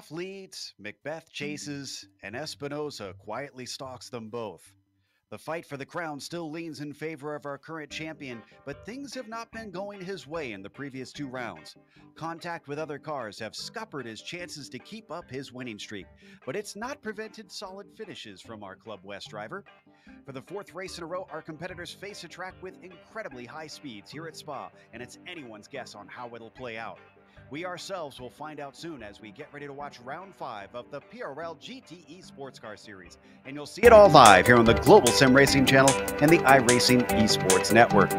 Olaf leads, Macbeth chases, and Espinosa quietly stalks them both. The fight for the crown still leans in favor of our current champion, but things have not been going his way in the previous two rounds. Contact with other cars have scuppered his chances to keep up his winning streak, but it's not prevented solid finishes from our Club West driver. For the fourth race in a row, our competitors face a track with incredibly high speeds here at Spa, and it's anyone's guess on how it'll play out. We ourselves will find out soon as we get ready to watch round 5 of the PRL GTE Sportscar Series. And you'll see it all live here on the Global Sim Racing channel and the iRacing Esports Network.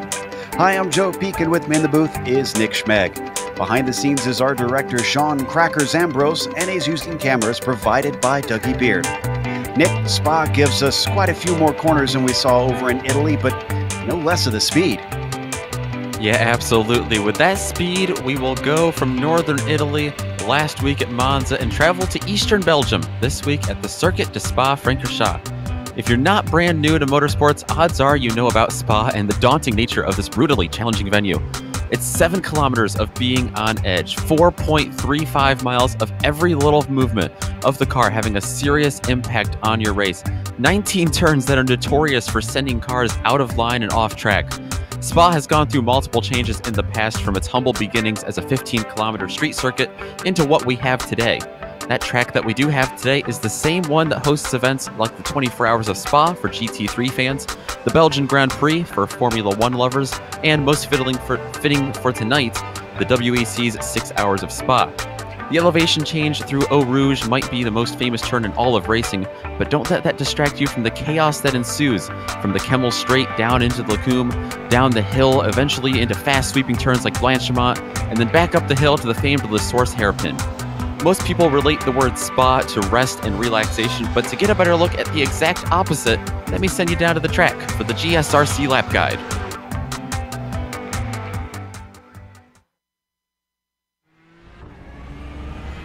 Hi, I'm Joe Peak, and with me in the booth is Nick Schmeg. Behind the scenes is our director, Sean Crackers Ambrose, and he's using cameras provided by Dougie Beard. Nick, Spa gives us quite a few more corners than we saw over in Italy, but no less of the speed. Yeah, absolutely. With that speed, we will go from northern Italy last week at Monza and travel to eastern Belgium this week at the Circuit de Spa-Francorchamps. If you're not brand new to motorsports, odds are you know about Spa and the daunting nature of this brutally challenging venue. It's 7 kilometers of being on edge, 4.35 miles of every little movement of the car having a serious impact on your race, 19 turns that are notorious for sending cars out of line and off track. Spa has gone through multiple changes in the past, from its humble beginnings as a 15-kilometer street circuit into what we have today. That track that we do have today is the same one that hosts events like the 24 Hours of Spa for GT3 fans, the Belgian Grand Prix for Formula 1 lovers, and most fitting for tonight, the WEC's 6 Hours of Spa. The elevation change through Eau Rouge might be the most famous turn in all of racing, but don't let that distract you from the chaos that ensues, from the Kemmel Straight down into the Lacombe, down the hill, eventually into fast sweeping turns like Blanchimont, and then back up the hill to the famed La Source hairpin. Most people relate the word spa to rest and relaxation, but to get a better look at the exact opposite, let me send you down to the track for the GSRC lap guide.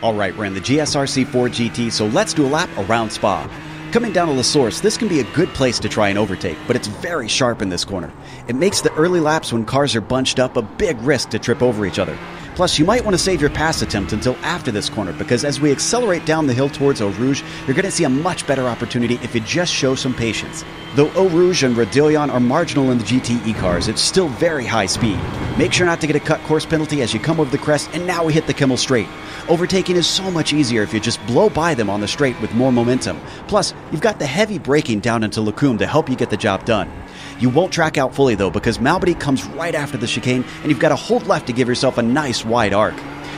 All right, we're in the GSRC 4 GT, so let's do a lap around Spa. Coming down to La Source, this can be a good place to try and overtake, but it's very sharp in this corner. It makes the early laps when cars are bunched up a big risk to trip over each other. Plus, you might want to save your pass attempt until after this corner, because as we accelerate down the hill towards Eau Rouge, you're going to see a much better opportunity if you just show some patience. Though Eau Rouge and Radillon are marginal in the GTE cars, it's still very high speed. Make sure not to get a cut course penalty as you come over the crest, and now we hit the Kemmel Straight. Overtaking is so much easier if you just blow by them on the straight with more momentum. Plus, you've got the heavy braking down into Lacombe to help you get the job done. You won't track out fully though, because Malbody comes right after the chicane, and you've got to hold left to give yourself a nice wide arc.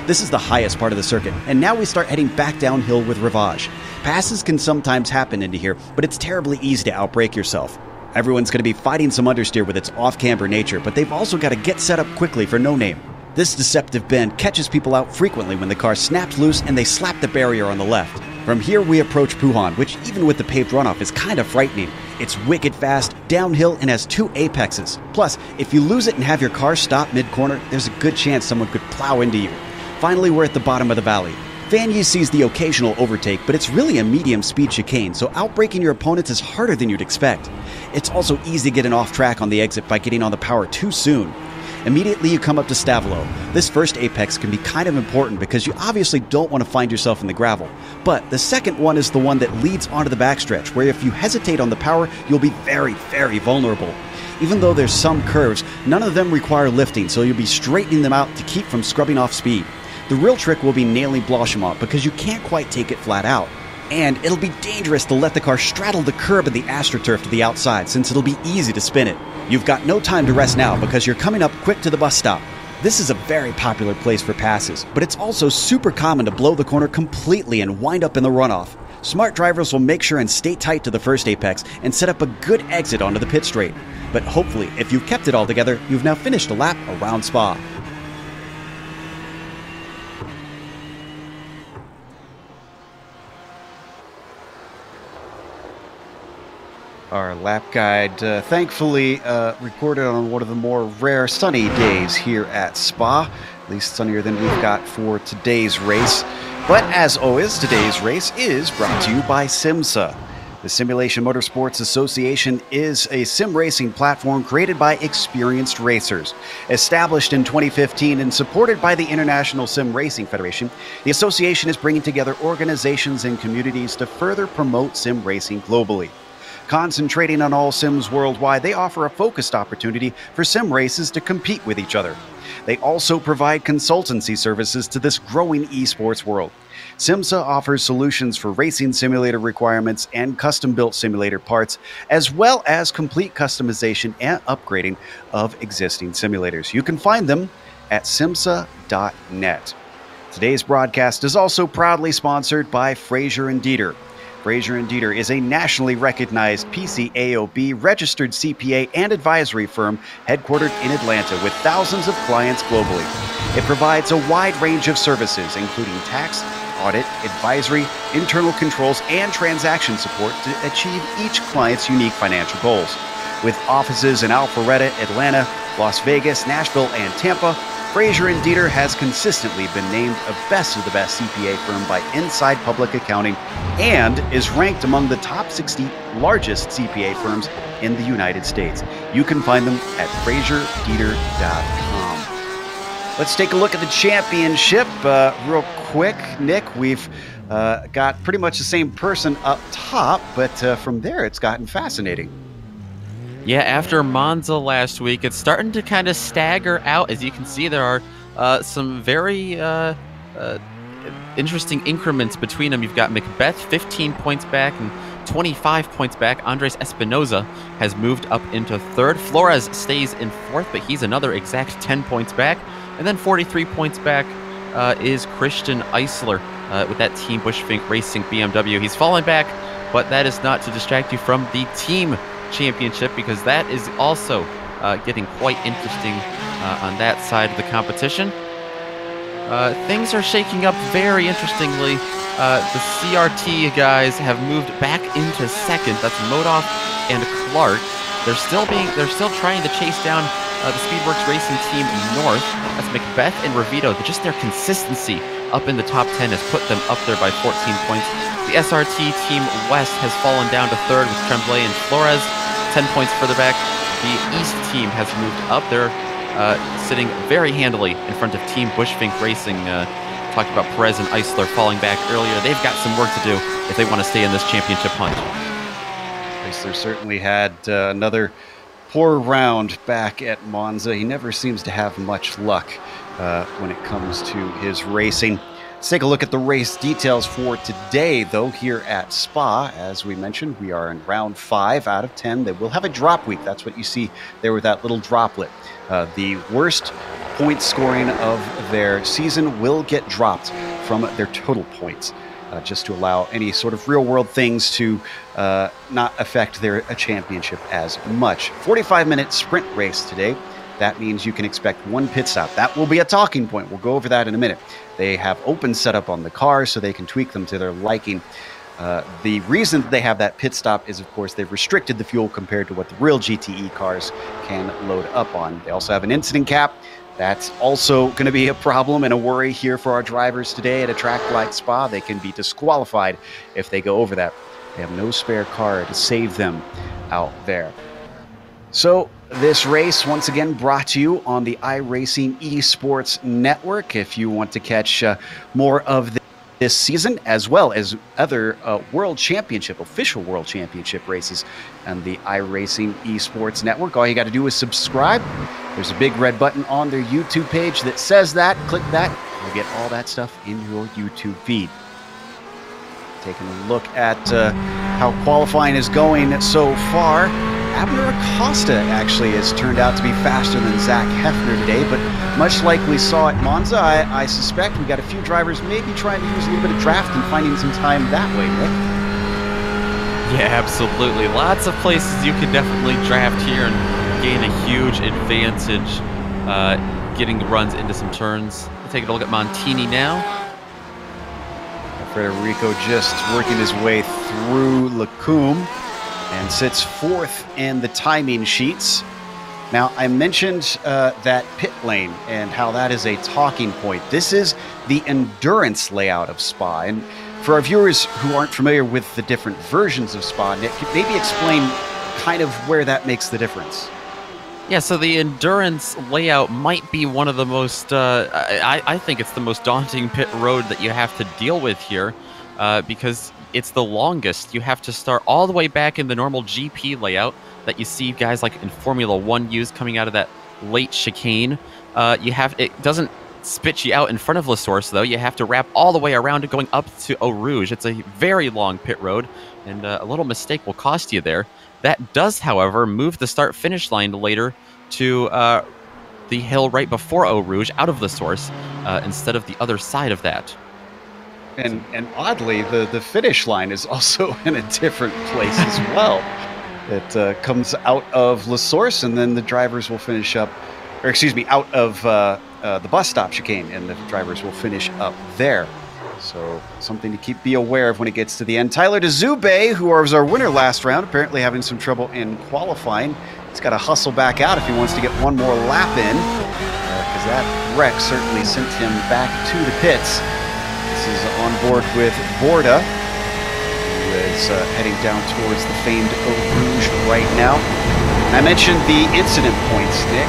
This is the highest part of the circuit, and now we start heading back downhill with Rivage. Passes can sometimes happen into here, but it's terribly easy to outbrake yourself. Everyone's going to be fighting some understeer with its off-camber nature, but they've also got to get set up quickly for No Name. This deceptive bend catches people out frequently when the car snaps loose and they slap the barrier on the left. From here we approach Puhan, which even with the paved runoff is kind of frightening. It's wicked fast, downhill, and has 2 apexes. Plus, if you lose it and have your car stop mid-corner, there's a good chance someone could plow into you. Finally, we're at the bottom of the valley. Vanier sees the occasional overtake, but it's really a medium speed chicane, so outbraking your opponents is harder than you'd expect. It's also easy to get an off track on the exit by getting on the power too soon. Immediately you come up to Stavelot. This first apex can be kind of important because you obviously don't want to find yourself in the gravel. But the second one is the one that leads onto the backstretch, where if you hesitate on the power, you'll be very, very vulnerable. Even though there's some curves, none of them require lifting, so you'll be straightening them out to keep from scrubbing off speed. The real trick will be nailing Blanchimont because you can't quite take it flat out. And it'll be dangerous to let the car straddle the curb of the AstroTurf to the outside, since it'll be easy to spin it. You've got no time to rest now because you're coming up quick to the bus stop. This is a very popular place for passes, but it's also super common to blow the corner completely and wind up in the runoff. Smart drivers will make sure and stay tight to the first apex and set up a good exit onto the pit straight. But hopefully, if you've kept it all together, you've now finished a lap around Spa. Our lap guide, thankfully, recorded on one of the more rare sunny days here at Spa, at least sunnier than we've got for today's race. But as always, today's race is brought to you by Simsa. The Simulation Motorsports Association is a sim racing platform created by experienced racers. Established in 2015 and supported by the International Sim Racing Federation, the association is bringing together organizations and communities to further promote sim racing globally. Concentrating on all sims worldwide, they offer a focused opportunity for sim races to compete with each other. They also provide consultancy services to this growing esports world. SIMSA offers solutions for racing simulator requirements and custom-built simulator parts, as well as complete customization and upgrading of existing simulators. You can find them at simsa.net. Today's broadcast is also proudly sponsored by Fraser & Dieter. Fraser & Dieter is a nationally recognized PCAOB registered CPA and advisory firm headquartered in Atlanta with thousands of clients globally. It provides a wide range of services, including tax, audit, advisory, internal controls, and transaction support to achieve each client's unique financial goals. With offices in Alpharetta, Atlanta, Las Vegas, Nashville, and Tampa, Fraser & Dieter has consistently been named a best of the best CPA firm by Inside Public Accounting and is ranked among the top 60 largest CPA firms in the United States. You can find them at FraserDieter.com. Let's take a look at the championship real quick. Nick, we've got pretty much the same person up top, but from there it's gotten fascinating. Yeah, after Monza last week, it's starting to kind of stagger out. As you can see, there are some very interesting increments between them. You've got Macbeth 15 points back and 25 points back. Andres Espinoza has moved up into third. Flores stays in fourth, but he's another exact 10 points back. And then 43 points back is Christian Eisler with that Team Bushfink Racing BMW. He's fallen back, but that is not to distract you from the team championship, because that is also getting quite interesting on that side of the competition. Things are shaking up very interestingly. The CRT guys have moved back into second. That's Modoff and Clark. They're still trying to chase down the Speedworks Racing Team North. That's Macbeth and Revito. Just their consistency up in the top 10 has put them up there by 14 points. The SRT Team West has fallen down to third with Tremblay and Flores, 10 points further back. The East Team has moved up. They're sitting very handily in front of Team Bushfink Racing. Talked about Perez and Eisler falling back earlier. They've got some work to do if they want to stay in this championship hunt. Eisler certainly had another poor round back at Monza. He never seems to have much luck when it comes to his racing. Let's take a look at the race details for today, though, here at Spa. As we mentioned, we are in round 5 out of 10. They will have a drop week. That's what you see there with that little droplet. The worst point scoring of their season will get dropped from their total points, just to allow any sort of real-world things to not affect their championship as much. 45-minute sprint race today. That means you can expect one pit stop. That will be a talking point. We'll go over that in a minute. They have open setup on the cars so they can tweak them to their liking. The reason they have that pit stop is, of course, they've restricted the fuel compared to what the real GTE cars can load up on. They also have an incident cap. That's also going to be a problem and a worry here for our drivers today at a track like Spa. They can be disqualified if they go over that. They have no spare car to save them out there. So this race, once again, brought to you on the iRacing Esports Network. If you want to catch more of this season, as well as other World Championship, official World Championship races on the iRacing Esports Network, all you got to do is subscribe. There's a big red button on their YouTube page that says that. Click that. You'll get all that stuff in your YouTube feed. Taking a look at how qualifying is going so far. Abner Acosta actually has turned out to be faster than Zach Hefner today, but much like we saw at Monza, I suspect we got a few drivers maybe trying to use a little bit of draft and finding some time that way, Nick. Yeah, absolutely. Lots of places you can definitely draft here and gain a huge advantage getting runs into some turns. We'll take a look at Montini now. Federico just working his way through Lacombe and sits fourth in the timing sheets. Now, I mentioned that pit lane and how that is a talking point. This is the endurance layout of Spa, and For our viewers who aren't familiar with the different versions of Spa, Nick, maybe explain kind of where that makes the difference. Yeah, so the endurance layout might be one of the most, I think it's the most daunting pit road that you have to deal with here, because it's the longest. You have to start all the way back in the normal GP layout that you see guys like in Formula 1 use coming out of that late chicane. It doesn't spit you out in front of La Source, though. You have to wrap all the way around it going up to Eau Rouge. It's a very long pit road, and a little mistake will cost you there. That does, however, move the start-finish line later to the hill right before Eau Rouge, out of La Source, instead of the other side of that. And oddly, the finish line is also in a different place as well. It comes out of La Source, and then the drivers will finish up, or excuse me, out of the bus stop chicane, and the drivers will finish up there. So something to be aware of when it gets to the end. Tyler DeZube, who was our winner last round, apparently having some trouble in qualifying. He's got to hustle back out if he wants to get one more lap in, because that wreck certainly sent him back to the pits. This is on board with Borda, who is heading down towards the famed Eau Rouge right now. I mentioned the incident points, Nick.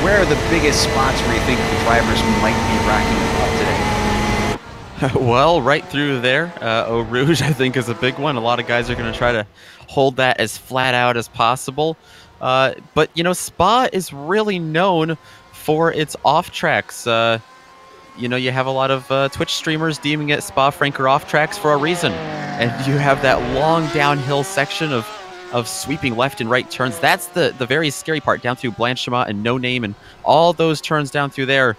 Where are the biggest spots where you think the drivers might be racking them up today? Well, right through there, Eau Rouge, I think, is a big one. A lot of guys are going to try to hold that as flat out as possible. But, you know, Spa is really known for its off-tracks. You know, you have a lot of Twitch streamers deeming it Spa-Francorchamps off-tracks for a reason. And you have that long downhill section of sweeping left and right turns. That's the very scary part, down through Blanchimont and No Name and all those turns down through there,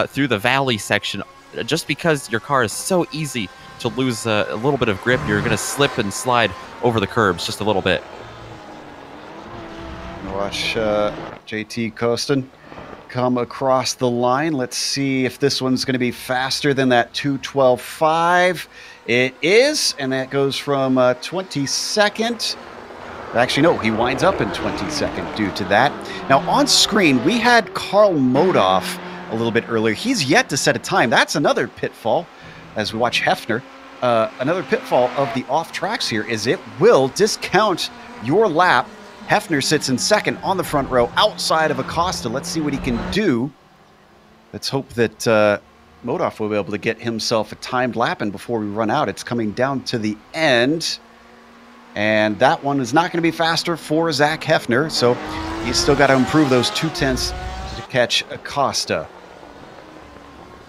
through the valley section. Just because your car is so easy to lose a little bit of grip, you're going to slip and slide over the curbs just a little bit. Watch JT Costin come across the line. Let's see if this one's going to be faster than that 2:12.5. It is, and that goes from 22nd. Actually, no, he winds up in 22nd due to that. Now, on screen, we had Carl Modoff a little bit earlier. He's yet to set a time. That's another pitfall as we watch Hefner. Another pitfall of the off tracks here is it will discount your lap. Hefner sits in second on the front row outside of Acosta. Let's see what he can do. Let's hope that Modoff will be able to get himself a timed lap in before we run out. It's coming down to the end. And that one is not going to be faster for Zach Hefner. So he's still got to improve those 0.2 to catch Acosta.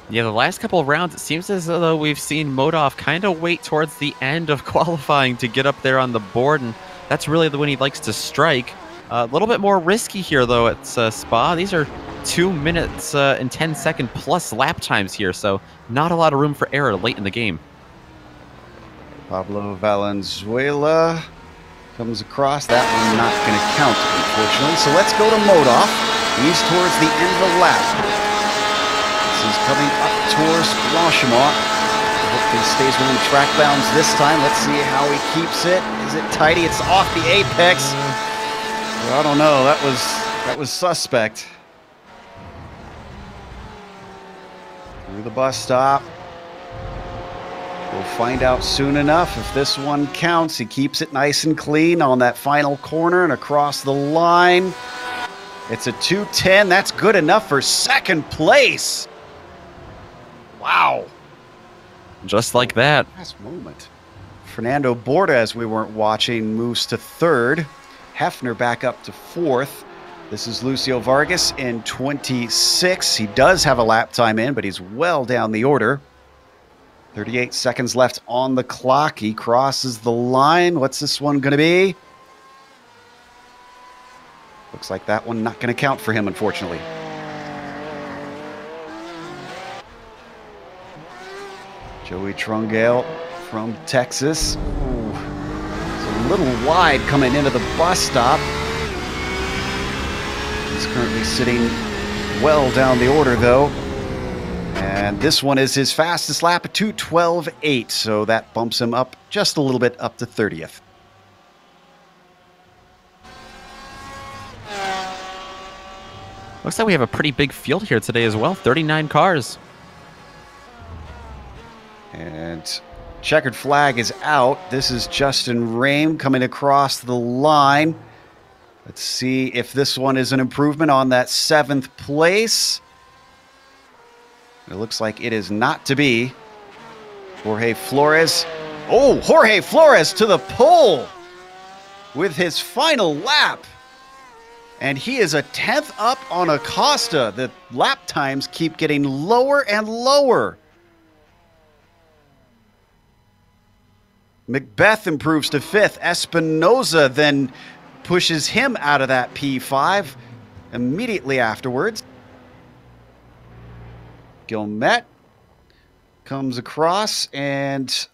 Yeah, the last couple of rounds, it seems as though we've seen Modoff kind of wait towards the end of qualifying to get up there on the board, and that's really when he likes to strike. A little bit more risky here, though, at Spa. These are 2 minutes and 10-second plus lap times here, so not a lot of room for error late in the game. Pablo Valenzuela comes across. That one not going to count, unfortunately. So let's go to Modoff. He's towards the end of the lap. He's coming up towards Blanchimont. Hopefully he stays within track bounds this time. Let's see how he keeps it. Is it tidy? It's off the apex. Well, I don't know. That was suspect. Through the bus stop. We'll find out soon enough if this one counts. He keeps it nice and clean on that final corner and across the line. It's a 2:10. That's good enough for second place. Wow. Just like that. Last moment. Fernando Borda, as we weren't watching, moves to third. Hefner back up to fourth. This is Lucio Vargas in 26. He does have a lap time in, but he's well down the order. 38 seconds left on the clock. He crosses the line. What's this one going to be? Looks like that one not going to count for him, unfortunately. Joey Trungale from Texas. Ooh, it's a little wide coming into the bus stop. He's currently sitting well down the order, though. And this one is his fastest lap at 2:12.8, so that bumps him up just a little bit up to 30th. Looks like we have a pretty big field here today as well, 39 cars. And Checkered flag is out. This is Justin Rame coming across the line. Let's see if this one is an improvement on that 7th place. It looks like it is not to be. Jorge Flores. Oh, Jorge Flores to the pole with his final lap. And he is a 10th up on Acosta. The lap times keep getting lower and lower. Macbeth improves to 5th. Espinoza then pushes him out of that P5 immediately afterwards. Gilmet comes across and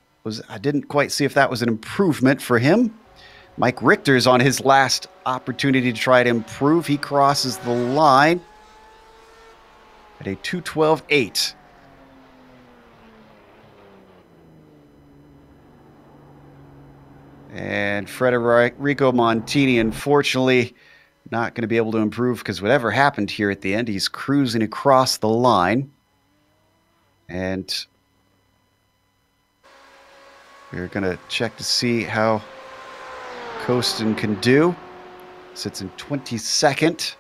I didn't quite see if that was an improvement for him. Mike Richter's on his last opportunity to try to improve. He crosses the line at a 2:12.8. And Federico Montini, unfortunately, not going to be able to improve because whatever happened here at the end, he's cruising across the line. And we're going to check to see how Costin can do. Sits in 22nd.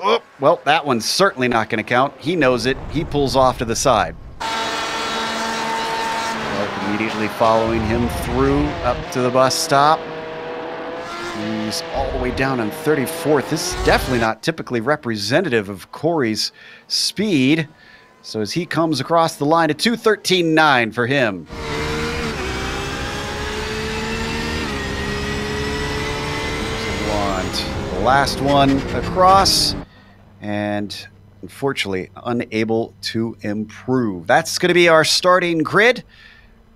Oh, well, that one's certainly not going to count. He knows it. He pulls off to the side. Immediately following him through up to the bus stop. He's all the way down on 34th. This is definitely not typically representative of Corey's speed. So as he comes across the line, a 2:13.9 for him. The last one across, and unfortunately unable to improve. That's going to be our starting grid.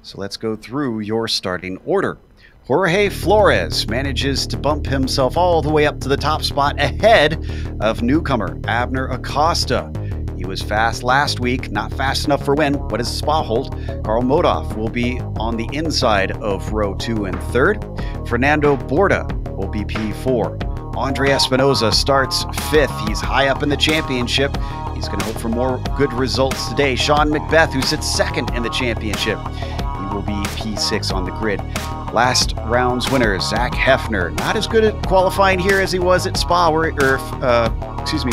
So let's go through your starting order. Jorge Flores manages to bump himself all the way up to the top spot ahead of newcomer Abner Acosta. He was fast last week, not fast enough for win. What does Spa hold? Carl Modoff will be on the inside of row 2 and 3rd. Fernando Borda will be P4. Andre Espinoza starts 5th. He's high up in the championship. He's going to hope for more good results today. Sean Macbeth, who sits 2nd in the championship. He will be P6 on the grid. Last round's winner, Zach Hefner. Not as good at qualifying here as he was at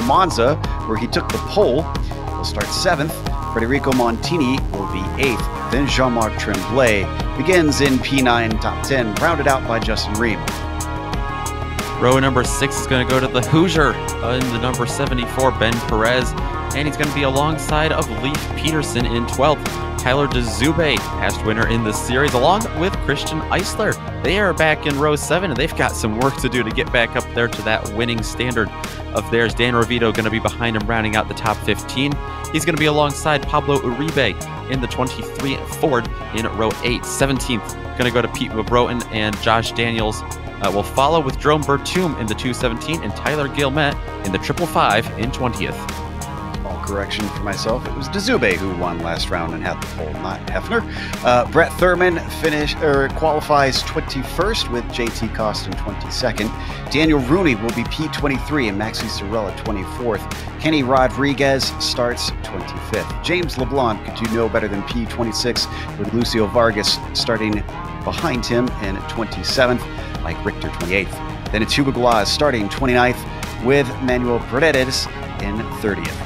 Monza, where he took the pole. He'll start 7th. Federico Montini will be 8th. Then Jean-Marc Tremblay begins in P9, top 10, rounded out by Justin Ream. Row number 6 is going to go to the Hoosier in the number 74, Ben Perez. And he's going to be alongside of Leif Peterson in 12th. Tyler DeZube, past winner in the series, along with Christian Eisler. They are back in row 7, and they've got some work to do to get back up there to that winning standard of theirs. Dan Rovito going to be behind him, rounding out the top 15. He's going to be alongside Pablo Uribe in the 23 Ford in row 8. 17th, going to go to Pete Wabroten, and Josh Daniels will follow with Jerome Bertum in the 217 and Tyler Gilmet in the 555 in 20th. Correction for myself. It was DeZube who won last round and had the pole, not Hefner. Brett Thurman qualifies 21st with JT Costin 22nd. Daniel Rooney will be P23 and Maxi Sorella 24th. Kenny Rodriguez starts 25th. James LeBlanc could do no better than P26 with Lucio Vargas starting behind him in 27th. Mike Richter 28th. Then it's Hugo Glaz starting 29th with Manuel Paredes in 30th.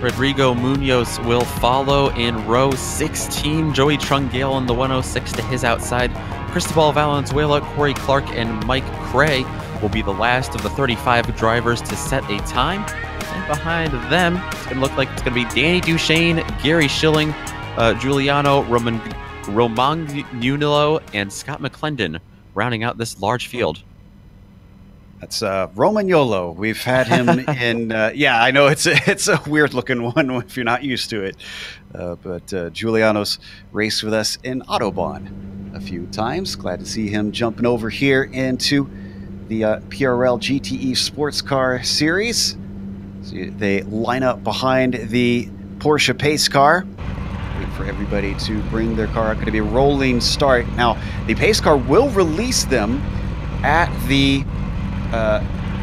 Rodrigo Munoz will follow in row 16. Joey Trungale in the 106 to his outside. Cristobal Valenzuela, Corey Clark, and Mike Cray will be the last of the 35 drivers to set a time. And behind them, it's going to look like it's going to be Danny Duchesne, Gary Schilling, Giuliano Romagnolo, and Scott McClendon rounding out this large field. That's Romagnolo. We've had him in, yeah, I know it's a weird looking one if you're not used to it. But Giuliano's raced with us in Autobahn a few times. Glad to see him jumping over here into the PRL GTE sports car series. So they line up behind the Porsche pace car. Wait for everybody to bring their car. Going to be a rolling start. Now, the pace car will release them at the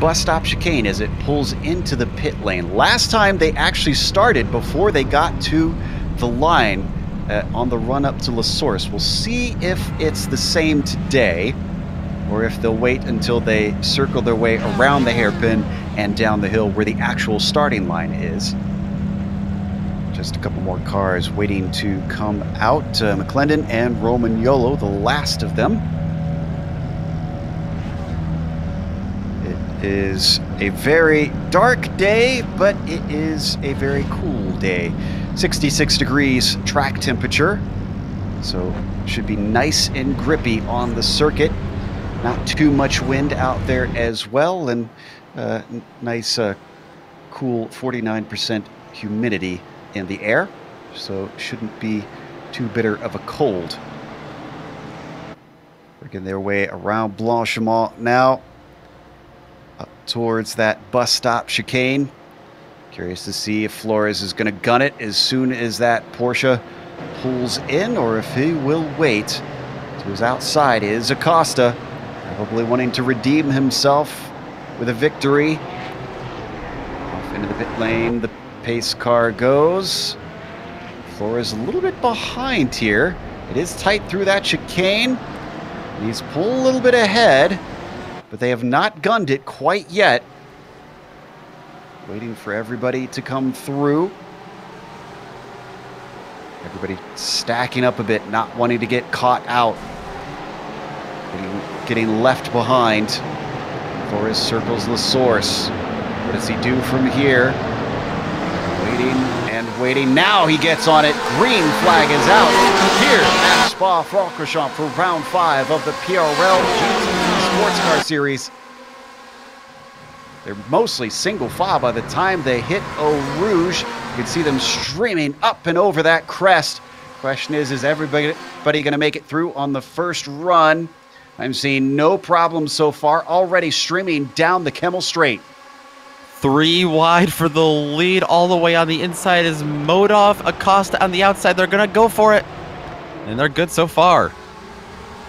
bus stop chicane as it pulls into the pit lane. Last time they actually started before they got to the line on the run up to La Source. We'll see if it's the same today, or if they'll wait until they circle their way around the hairpin and down the hill where the actual starting line is. Just a couple more cars waiting to come out. McClendon and Romagnolo, the last of them. It is a very dark day, but it is a very cool day. 66 degrees track temperature, so should be nice and grippy on the circuit. Not too much wind out there as well, and nice cool 49% humidity in the air, so shouldn't be too bitter of a cold. Working their way around Blanchimont now, up towards that bus stop chicane. Curious to see if Flores is going to gun it as soon as that Porsche pulls in, or if he will wait. To his outside is Acosta, probably wanting to redeem himself with a victory. Off into the pit lane, the pace car goes. Flores a little bit behind here. It is tight through that chicane. He's pulled a little bit ahead, but they have not gunned it quite yet. Waiting for everybody to come through. Everybody stacking up a bit, not wanting to get caught out. Getting left behind. Flores circles La Source. What does he do from here? Waiting and waiting. Now he gets on it. Green flag is out here at Spa-Francorchamps for round 5 of the PRL GTE Sports Car Series. They're mostly single file by the time they hit Eau Rouge. You can see them streaming up and over that crest. Question is everybody going to make it through on the first run? I'm seeing no problems so far. Already streaming down the Kemmel Straight. 3 wide for the lead. All the way on the inside is Modov. Acosta on the outside. They're going to go for it. And they're good so far.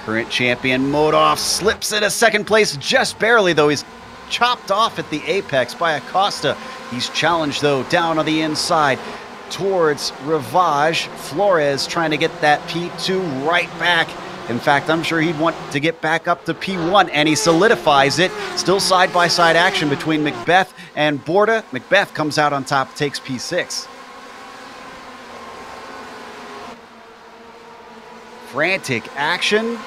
Current champion Modov slips into second place just barely, though. He's chopped off at the apex by Acosta. He's challenged, though, down on the inside towards Rivage. Flores trying to get that P2 right back. In fact, I'm sure he'd want to get back up to P1, and he solidifies it. Still side-by-side action between Macbeth and Borda. Macbeth comes out on top, takes P6. Frantic action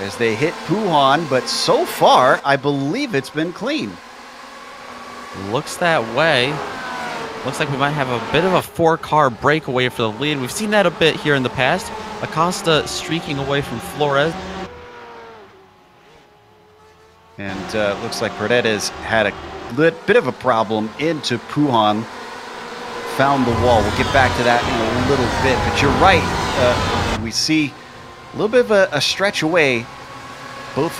as they hit Puhan, but so far, I believe it's been clean. Looks that way. Looks like we might have a bit of a 4-car breakaway for the lead. We've seen that a bit here in the past. Acosta streaking away from Flores. And looks like Paredes had a bit of a problem into Puhan. Found the wall. We'll get back to that in a little bit. But you're right. We see a little bit of a stretch away, both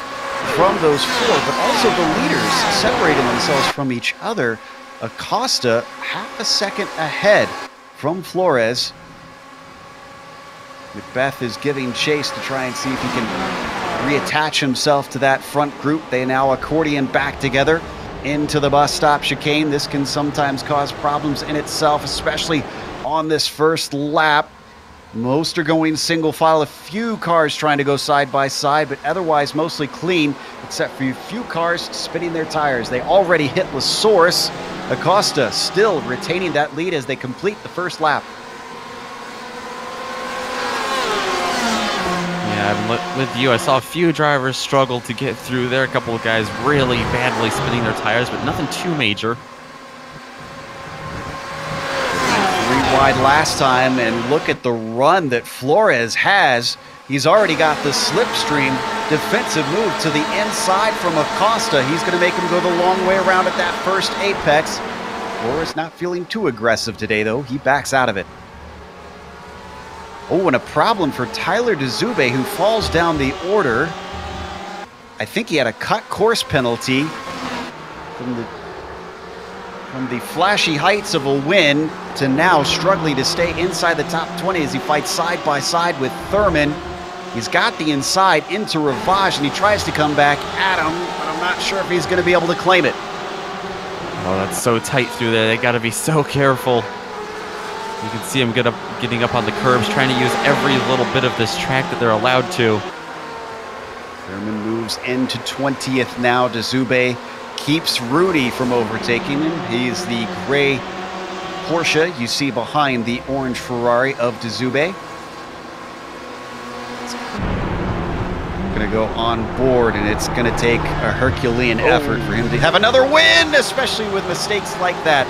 from those 4, but also the leaders separating themselves from each other. Acosta half a second ahead from Flores. Macbeth is giving chase to try and see if he can reattach himself to that front group. They now accordion back together into the bus stop chicane. This can sometimes cause problems in itself, especially on this first lap. Most are going single file, a few cars trying to go side by side, but otherwise mostly clean, except for a few cars spinning their tires. They already hit La Source. Acosta still retaining that lead as they complete the first lap. Yeah, I'm with you. I saw a few drivers struggle to get through there. A couple of guys really badly spinning their tires, but nothing too major. 3 wide last time, and look at the run that Flores has. He's already got the slipstream defensive move to the inside from Acosta. He's going to make him go the long way around at that first apex. Flores not feeling too aggressive today, though. He backs out of it. Oh, and a problem for Tyler DeZube, who falls down the order. I think he had a cut course penalty from the flashy heights of a win to now struggling to stay inside the top 20 as he fights side by side with Thurman. He's got the inside into Rivage, and he tries to come back at him, but I'm not sure if he's going to be able to claim it. Oh, that's so tight through there. They got to be so careful. You can see him getting up on the curbs, trying to use every little bit of this track that they're allowed to. Thurman moves into 20th now. DeZube keeps Rudy from overtaking him. He's the gray Porsche you see behind the orange Ferrari of DeZube. Going to go on board, and it's going to take a Herculean effort for him to have another win, especially with mistakes like that.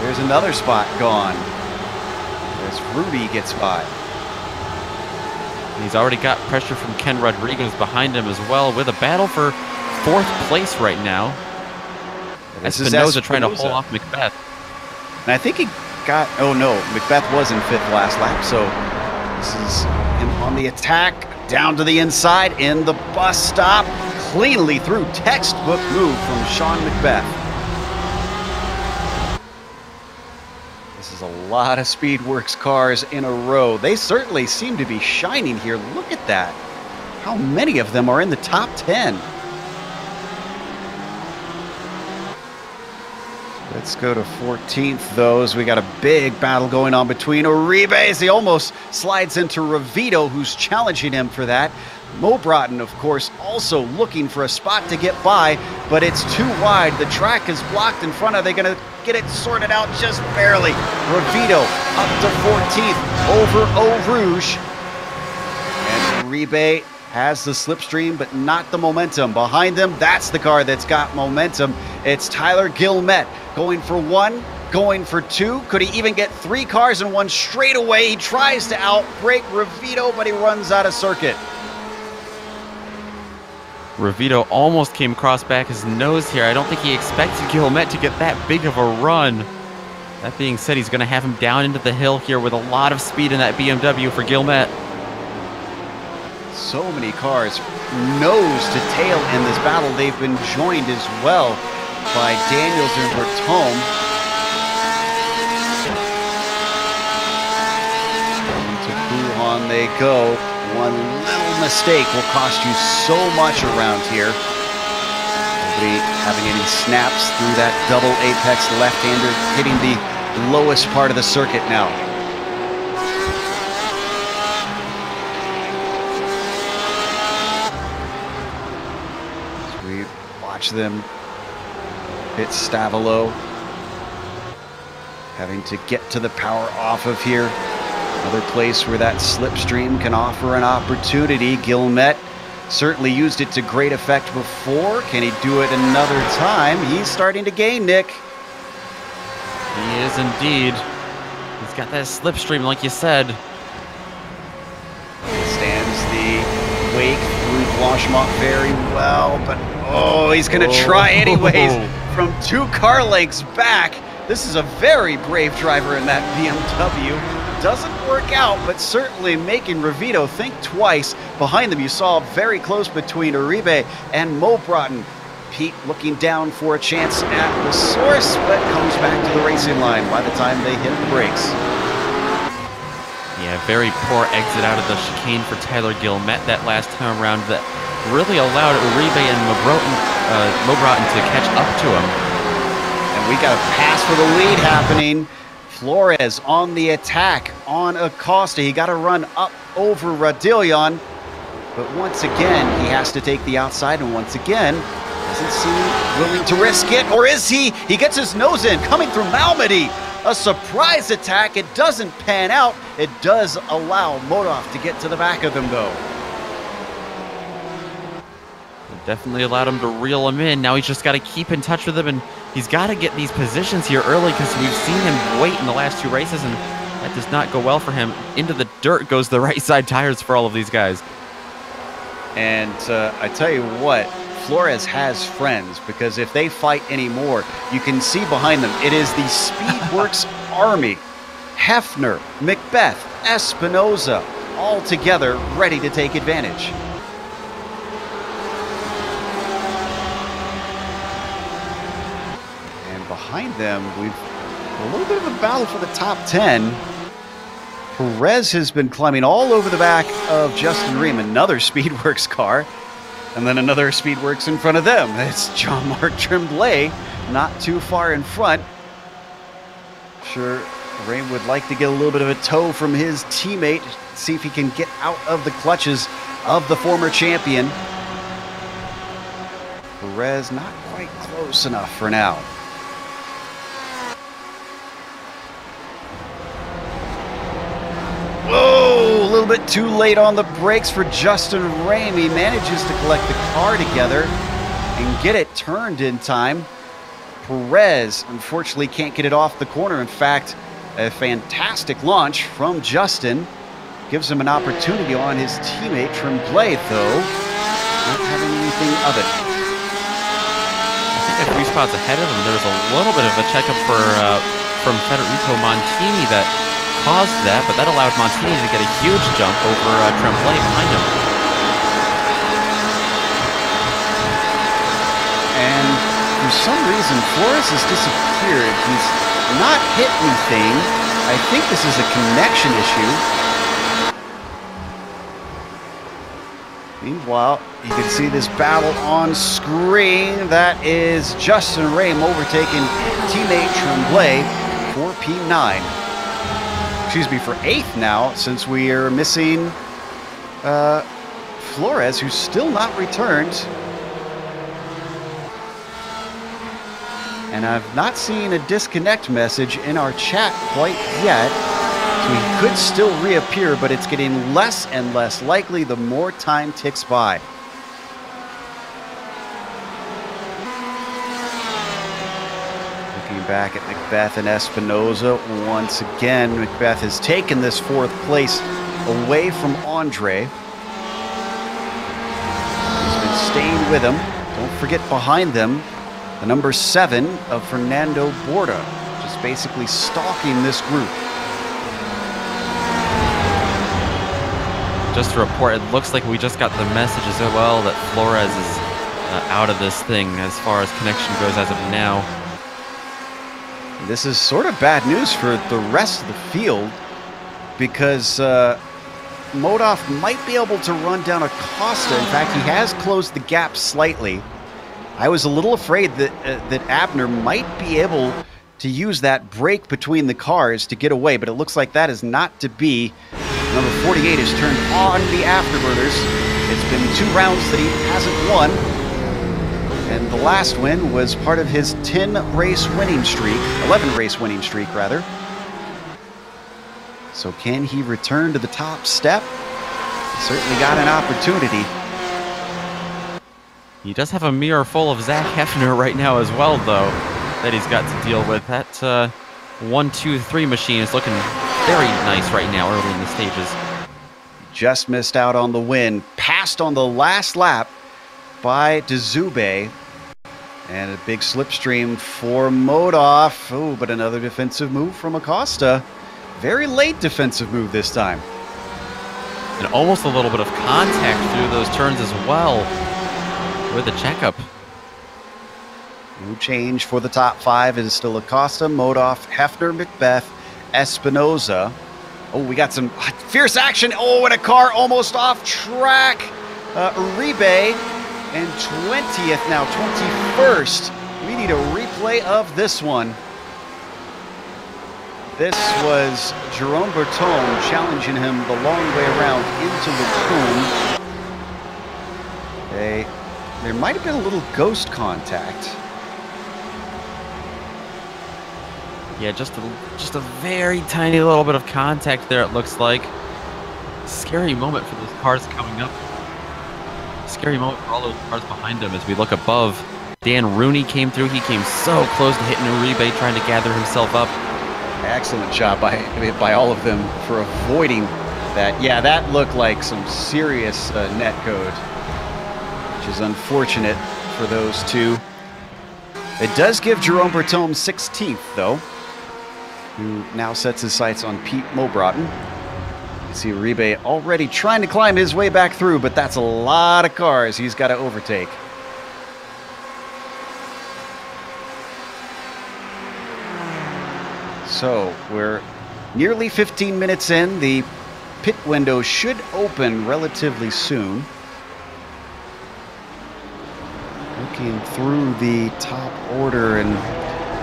There's another spot gone as Rudy gets by. He's already got pressure from Ken Rodriguez behind him as well, with a battle for 4th place right now. Espinoza trying to hold off Macbeth. And I think he got, oh no, Macbeth was in 5th last lap, so this is him on the attack, down to the inside, in the bus stop, cleanly through. Textbook move from Sean Macbeth. This is a lot of Speedworks cars in a row. They certainly seem to be shining here. Look at that. How many of them are in the top 10? Let's go to 14th, though, as we got a big battle going on between Uribe as he almost slides into Ravito, who's challenging him for that. Mo Broughton, of course, also looking for a spot to get by, but it's too wide. The track is blocked in front of. They're going to get it sorted out just barely. Ravito up to 14th over Eau Rouge. And Uribe has the slipstream, but not the momentum. Behind them, that's the car that's got momentum. It's Tyler Gilmet going for 1, going for 2. Could he even get 3 cars in one straight away? He tries to outbrake Ravito, but he runs out of circuit. Ravito almost came across back his nose here. I don't think he expected Gilmet to get that big of a run. That being said, he's going to have him down into the hill here with a lot of speed in that BMW for Gilmet. So many cars nose to tail in this battle. They've been joined as well by Daniels and Bertome. To Wuhan they go. One little mistake will cost you so much around here. Nobody having any snaps through that double apex left-hander, hitting the lowest part of the circuit now. As we watch them hit Stavolo, having to get to the power off of here. Another place where that slipstream can offer an opportunity. Gilmet certainly used it to great effect before. Can he do it another time? He's starting to gain, Nick. He is indeed. He's got that slipstream, like you said. Stands the wake through Blanchemont very well, but oh, he's going to try anyways from 2 car lengths back. This is a very brave driver in that BMW. Doesn't work out, but certainly making Ravito think twice. Behind them, you saw very close between Uribe and Mo Broughton. Pete looking down for a chance at the source, but comes back to the racing line by the time they hit the brakes. Yeah, very poor exit out of the chicane for Tyler Gilmet that last time around that really allowed Uribe and Mo Broughton to catch up to him. And we got a pass for the lead happening. Flores on the attack on Acosta. He got to run up over Radillion, but once again, he has to take the outside, and once again, doesn't seem willing to risk it, or is he? He gets his nose in, coming through Malmedy. A surprise attack. It doesn't pan out. It does allow Modov to get to the back of him, though. Definitely allowed him to reel him in. Now he's just got to keep in touch with him, and he's got to get these positions here early because we've seen him wait in the last 2 races, and that does not go well for him. Into the dirt goes the right side tires for all of these guys. And I tell you what, Flores has friends, because if they fight anymore, you can see behind them, it is the Speedworks army. Hefner, Macbeth, Espinoza, all together ready to take advantage. Behind them, we've a little bit of a battle for the top 10. Perez has been climbing all over the back of Justin Ream, another Speedworks car, and then another Speedworks in front of them. It's Jean-Marc Tremblay, not too far in front. Sure, Ray would like to get a little bit of a tow from his teammate, see if he can get out of the clutches of the former champion. Perez not quite close enough for now. Whoa, a little bit too late on the brakes for Justin Rame. He manages to collect the car together and get it turned in time. Perez, unfortunately, can't get it off the corner. In fact, a fantastic launch from Justin. Gives him an opportunity on his teammate Tremblay, though not having anything of it. I think 3 spots ahead of him, there was a little bit of a checkup from Federico Montini that caused that, but that allowed Montini to get a huge jump over Tremblay behind him. And for some reason, Flores has disappeared. He's not hit anything. I think this is a connection issue. Meanwhile, you can see this battle on screen. That is Justin Rame overtaking teammate Tremblay for P9. Excuse me, for 8th now, since we are missing Flores, who's still not returned. And I've not seen a disconnect message in our chat quite yet. So he could still reappear, but it's getting less and less likely the more time ticks by. Looking back at Macbeth and Espinoza, once again, Macbeth has taken this 4th place away from Andre. He's been staying with him. Don't forget behind them, the number 7 of Fernando Borda, just basically stalking this group. Just to report, it looks like we just got the message as well that Flores is out of this thing as far as connection goes as of now. This is sort of bad news for the rest of the field because Modov might be able to run down Acosta. In fact, he has closed the gap slightly. I was a little afraid that that Abner might be able to use that break between the cars to get away, but it looks like that is not to be. Number 48 has turned on the afterburners. It's been 2 rounds that he hasn't won. And the last win was part of his 10-race winning streak, 11-race winning streak, rather. So can he return to the top step? He certainly got an opportunity. He does have a mirror full of Zach Hefner right now as well, though, that he's got to deal with. That 1, 2, 3 machine is looking very nice right now early in the stages. Just missed out on the win. Passed on the last lap by Dzube. And a big slipstream for Modov. Oh, but another defensive move from Acosta. Very late defensive move this time. And almost a little bit of contact through those turns as well with the checkup. No change for the top 5. It is still Acosta, Modov, Hefner, Macbeth, Espinoza. Oh, we got some fierce action. Oh, and a car almost off track. Uribe and 20th now, 21st. We need a replay of this one. This was Jerome Bertone challenging him the long way around into the cone. There might have been a little ghost contact. Yeah, just a very tiny little bit of contact there, it looks like. Scary moment for those cars coming up. Scary moment for all those cars behind him as we look above. Dan Rooney came through. He came so close to hitting Uribe, trying to gather himself up. Excellent job by all of them for avoiding that. Yeah, that looked like some serious net code, which is unfortunate for those two. It does give Jerome Bertome 16th, though, who now sets his sights on Pete Mobrotten. You see Uribe already trying to climb his way back through, but that's a lot of cars he's got to overtake. So we're nearly 15 minutes in. The pit window should open relatively soon. Looking through the top order, and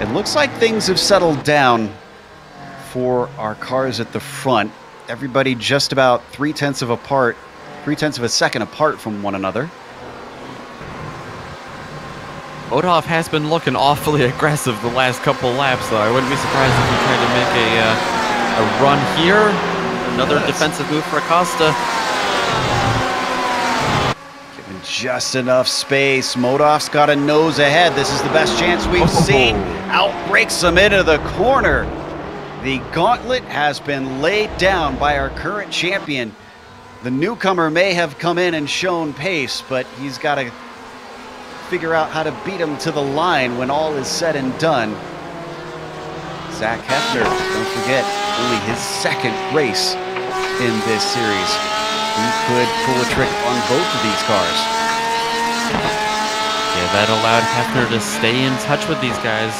it looks like things have settled down for our cars at the front. Everybody just about 3/10 of a second apart from one another. Modov has been looking awfully aggressive the last couple laps, though. I wouldn't be surprised if he tried to make a run here. Another defensive move for Acosta. Given just enough space. Modov's got a nose ahead. This is the best chance we've seen. Outbreaks him into the corner. The gauntlet has been laid down by our current champion. The newcomer may have come in and shown pace, but he's got to figure out how to beat him to the line when all is said and done. Zach Hefner, don't forget, only his second race in this series. He could pull a trick on both of these cars. Yeah, that allowed Hefner to stay in touch with these guys.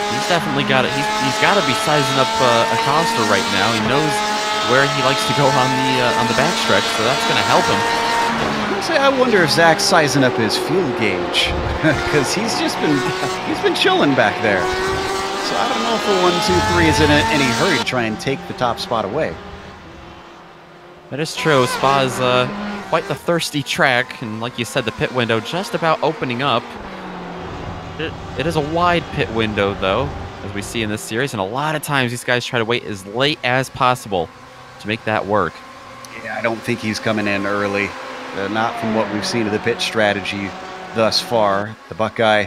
He's definitely got it. He's got to be sizing up Acosta right now. He knows where he likes to go on the backstretch, so that's going to help him. I wonder if Zach's sizing up his fuel gauge, because he's been chilling back there. So I don't know if the 1, 2, 3 is in any hurry to try and take the top spot away. That is true. Spa is quite the thirsty track, and like you said, the pit window just about opening up. It is a wide pit window, though, as we see in this series, and a lot of times these guys try to wait as late as possible to make that work. Yeah, I don't think he's coming in early. Not from what we've seen of the pit strategy thus far. The Buckeye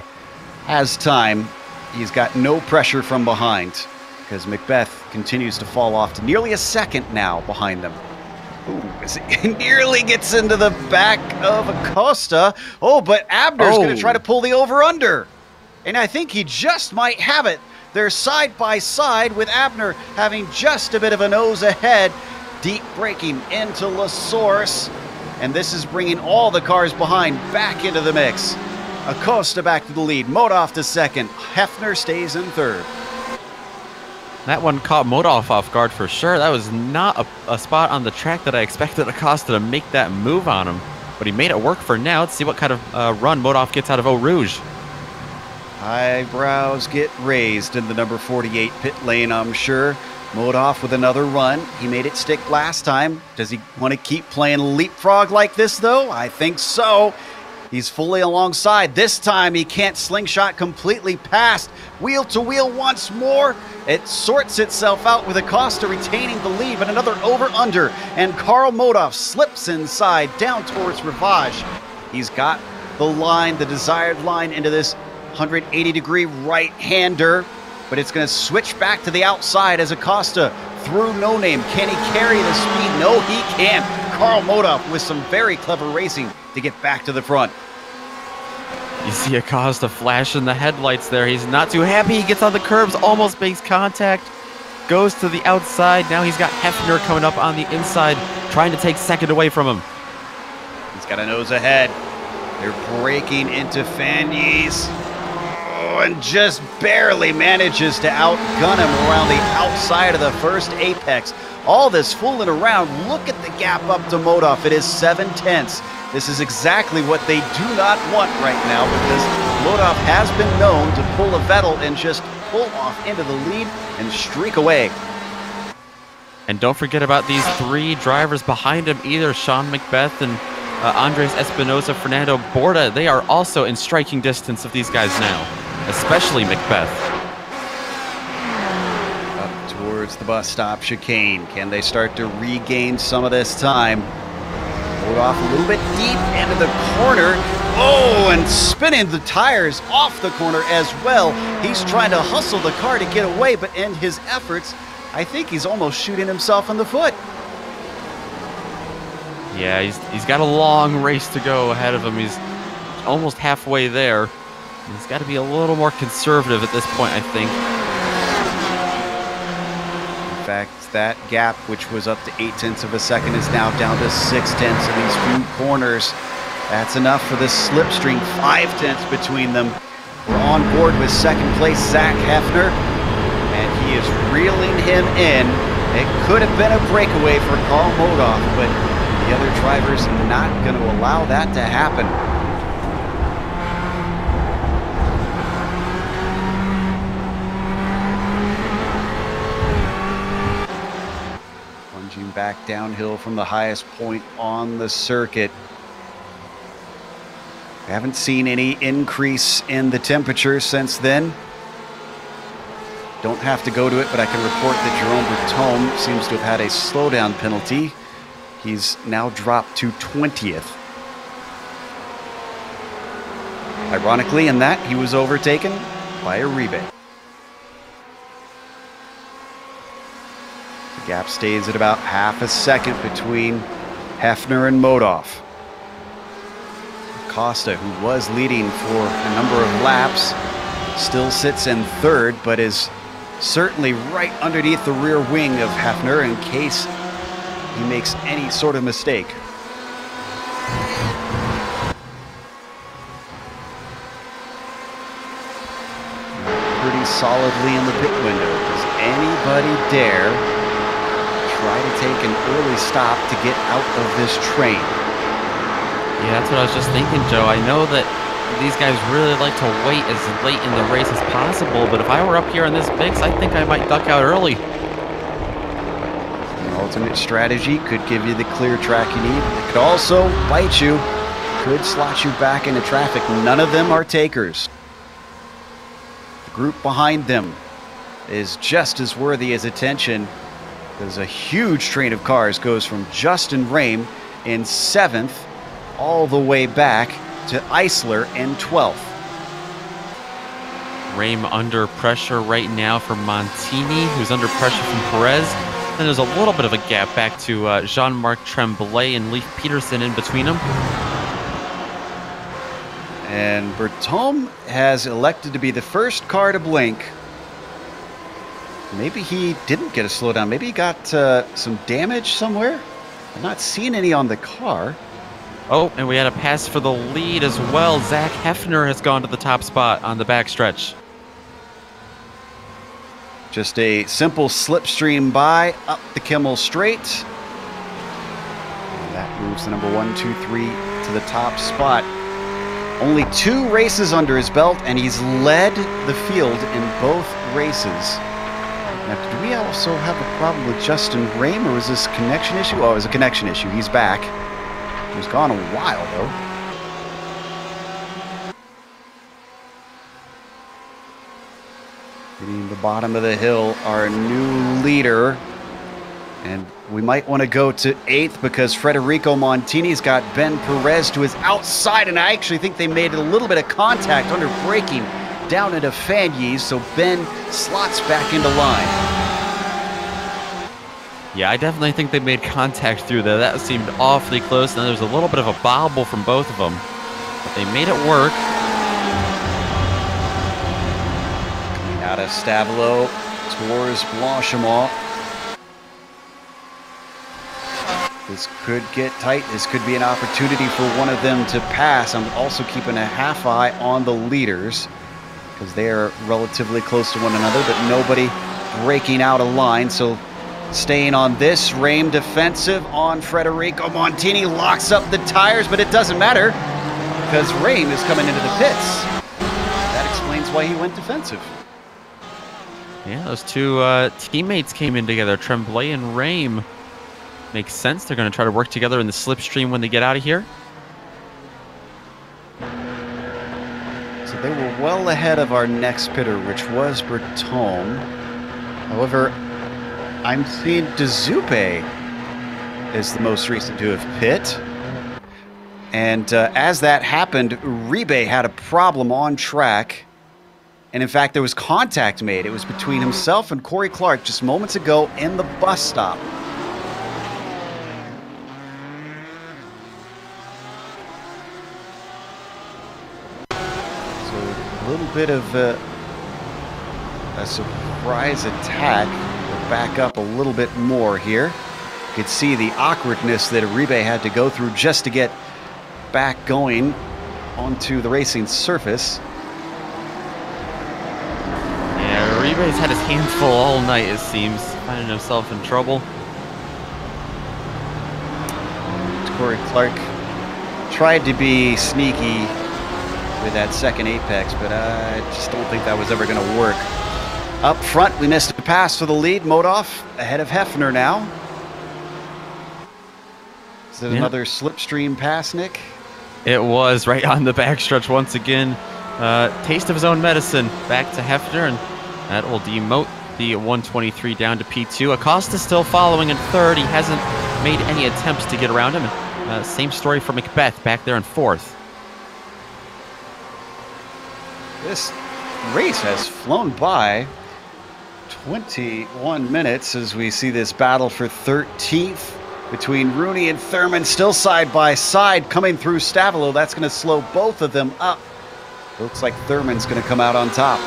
has time. He's got no pressure from behind because Macbeth continues to fall off to nearly a second now behind them. Ooh, he nearly gets into the back of Acosta. Oh, but Abner's going to try to pull the over-under. And I think he just might have it. They're side by side with Abner having just a bit of a nose ahead. Deep braking into La Source. And this is bringing all the cars behind back into the mix. Acosta back to the lead. Modov to second. Hefner stays in third. That one caught Modov off guard for sure. That was not a spot on the track that I expected Acosta to make that move on him. But he made it work for now. Let's see what kind of run Modov gets out of Eau Rouge. Eyebrows get raised in the number 48 pit lane, I'm sure. Modov with another run. He made it stick last time. Does he want to keep playing leapfrog like this, though? I think so. He's fully alongside. This time he can't slingshot completely past. Wheel to wheel once more. It sorts itself out with Acosta retaining the lead, but another over-under. And Karl Modov slips inside down towards Rivage. He's got the line, the desired line into this 180-degree right-hander. But it's going to switch back to the outside as Acosta through No Name. Can he carry the speed? No, he can't. Karl Modov with some very clever racing to get back to the front. You see Acosta flashing the headlights there. He's not too happy. He gets on the curbs, almost makes contact, goes to the outside. Now he's got Hefner coming up on the inside, trying to take second away from him. He's got a nose ahead. They're breaking into Fanyes. And just barely manages to outgun him around the outside of the first apex. All this fooling around. Look at the gap up to Modov. It is 7/10. This is exactly what they do not want right now, because Modov has been known to pull a Vettel and just pull off into the lead and streak away. And don't forget about these three drivers behind him either. Sean Macbeth and Andres Espinosa, Fernando Borda. They are also in striking distance of these guys now, especially Macbeth. Up towards the bus stop chicane. Can they start to regain some of this time? Hold off a little bit deep into the corner. Oh, and spinning the tires off the corner as well. He's trying to hustle the car to get away, but in his efforts, I think he's almost shooting himself in the foot. Yeah, he's got a long race to go ahead of him. He's almost halfway there. He's got to be a little more conservative at this point, I think. In fact, that gap, which was up to 0.8 of a second, is now down to 0.6 in these few corners. That's enough for this slipstream, 0.5 between them. We're on board with second place Zach Hefner, and he is reeling him in. It could have been a breakaway for Karl Modov, but the other drivers not going to allow that to happen. back downhill from the highest point on the circuit. We haven't seen any increase in the temperature since then. Don't have to go to it, but I can report that Jerome Bertome seems to have had a slowdown penalty. He's now dropped to 20th. Ironically, in that, he was overtaken by Uribe. The gap stays at about half a second between Hefner and Modoff. Costa, who was leading for a number of laps, still sits in third, but is certainly right underneath the rear wing of Hefner in case he makes any sort of mistake. Pretty solidly in the pit window. Does anybody dare try to take an early stop to get out of this train? Yeah, that's what I was just thinking, Joe. I know that these guys really like to wait as late in the race as possible, but if I were up here on this Bix, I think I might duck out early. An alternate strategy could give you the clear track you need. It could also bite you, could slot you back into traffic. None of them are takers. The group behind them is just as worthy as attention. There's a huge train of cars goes from Justin Rame in 7th all the way back to Eisler in 12th. Rame under pressure right now from Montini, who's under pressure from Perez. Then there's a little bit of a gap back to Jean-Marc Tremblay and Leif Peterson in between them. And Bertome has elected to be the first car to blink. Maybe he didn't get a slowdown. Maybe he got some damage somewhere. I'm not seeing any on the car. Oh, and we had a pass for the lead as well. Zach Hefner has gone to the top spot on the backstretch. Just a simple slipstream by up the Kimmel Straight. And that moves the number 1, 2, 3 to the top spot. Only 2 races under his belt, and he's led the field in both races. Now, do we also have a problem with Justin Rame, or was this a connection issue? Oh, it was a connection issue. He's back. He was gone a while, though. Hitting the bottom of the hill, our new leader. And we might want to go to 8th because Federico Montini's got Ben Perez to his outside, and I actually think they made a little bit of contact under braking down into Fanyes, so Ben slots back into line. Yeah, I definitely think they made contact through there. That seemed awfully close, and there's a little bit of a bobble from both of them. But they made it work. Coming out of Stavelot towards Blanchimont. This could get tight. This could be an opportunity for one of them to pass. I'm also keeping a half eye on the leaders because they are relatively close to one another, but nobody breaking out of line. So staying on this, Rame defensive on Federico Montini, locks up the tires, but it doesn't matter because Rame is coming into the pits. That explains why he went defensive. Yeah, those two teammates came in together, Tremblay and Rame. Makes sense. They're going to try to work together in the slipstream when they get out of here. So they were well ahead of our next pitter, which was Bertome. However, I'm seeing DeZuppe is the most recent to have pit. And as that happened, Uribe had a problem on track. And in fact, there was contact made. It was between himself and Corey Clark just moments ago in the bus stop. So a little bit of a surprise attack. Back up a little bit more here. You could see the awkwardness that Uribe had to go through just to get back going onto the racing surface. Yeah, Uribe's had his hands full all night, it seems, finding himself in trouble. Corey Clark tried to be sneaky with that second apex, but I just don't think that was ever going to work. Up front, we missed a pass for the lead. Modoff ahead of Hefner now. Is it another slipstream pass, Nick? It was right on the backstretch once again. Taste of his own medicine back to Hefner, and that will demote the 123 down to P2. Acosta still following in third. He hasn't made any attempts to get around him. Same story for Macbeth back there in fourth. This race has flown by. 21 minutes as we see this battle for 13th between Rooney and Thurman, still side by side coming through Stavelo. That's going to slow both of them up. Looks like Thurman's going to come out on top.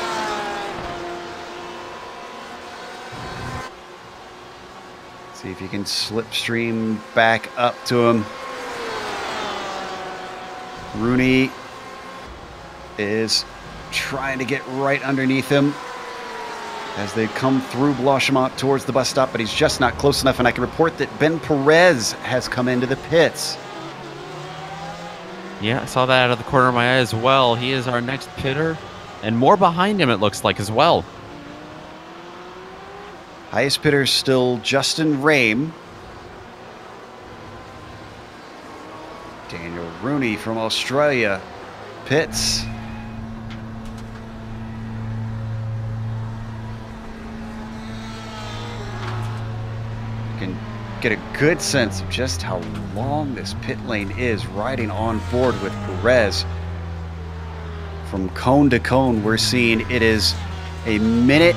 See if you can slipstream back up to him. Rooney is trying to get right underneath him as they come through Blanchimont towards the bus stop, but he's just not close enough, and I can report that Ben Perez has come into the pits. Yeah, I saw that out of the corner of my eye as well. He is our next pitter, and more behind him it looks like as well. Highest pitter still Justin Rame. Daniel Rooney from Australia pits. Can get a good sense of just how long this pit lane is riding on board with Perez. From cone to cone, we're seeing it is a minute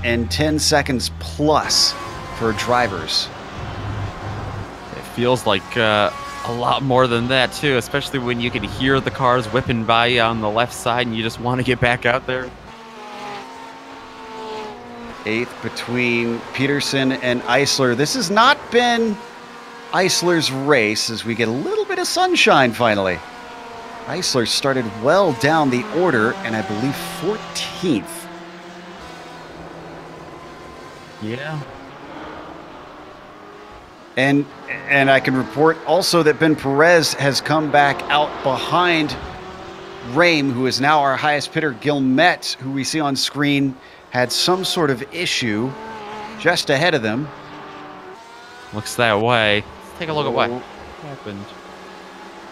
and 10 seconds plus for drivers. It feels like a lot more than that too, especially when you can hear the cars whipping by you on the left side and you just want to get back out there. 8th between Peterson and Eisler. This has not been Eisler's race as we get a little bit of sunshine finally. Eisler started well down the order and I believe 14th. Yeah. And I can report also that Ben Perez has come back out behind Rame, who is now our highest pitter. Guillemette, who we see on screen, had some sort of issue just ahead of them. Looks that way. Let's take a look at what happened.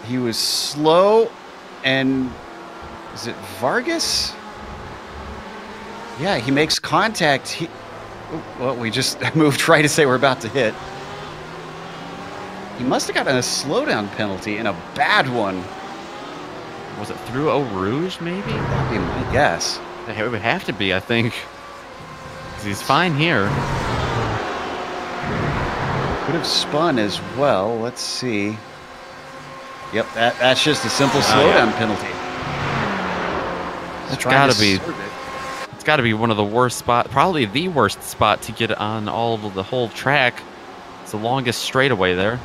He was slow, and is it Vargas? Yeah, he makes contact. Well, we just moved right to say we're about to hit. He must have gotten a slowdown penalty, and a bad one. Was it through Eau Rouge, maybe? That'd be my guess. It would have to be, I think. 'Cause he's fine here. Could have spun as well. Let's see. Yep, that's just a simple slowdown penalty. It's gotta be. It's got to be one of the worst spots, probably the worst spot to get on all of the whole track. It's the longest straightaway there.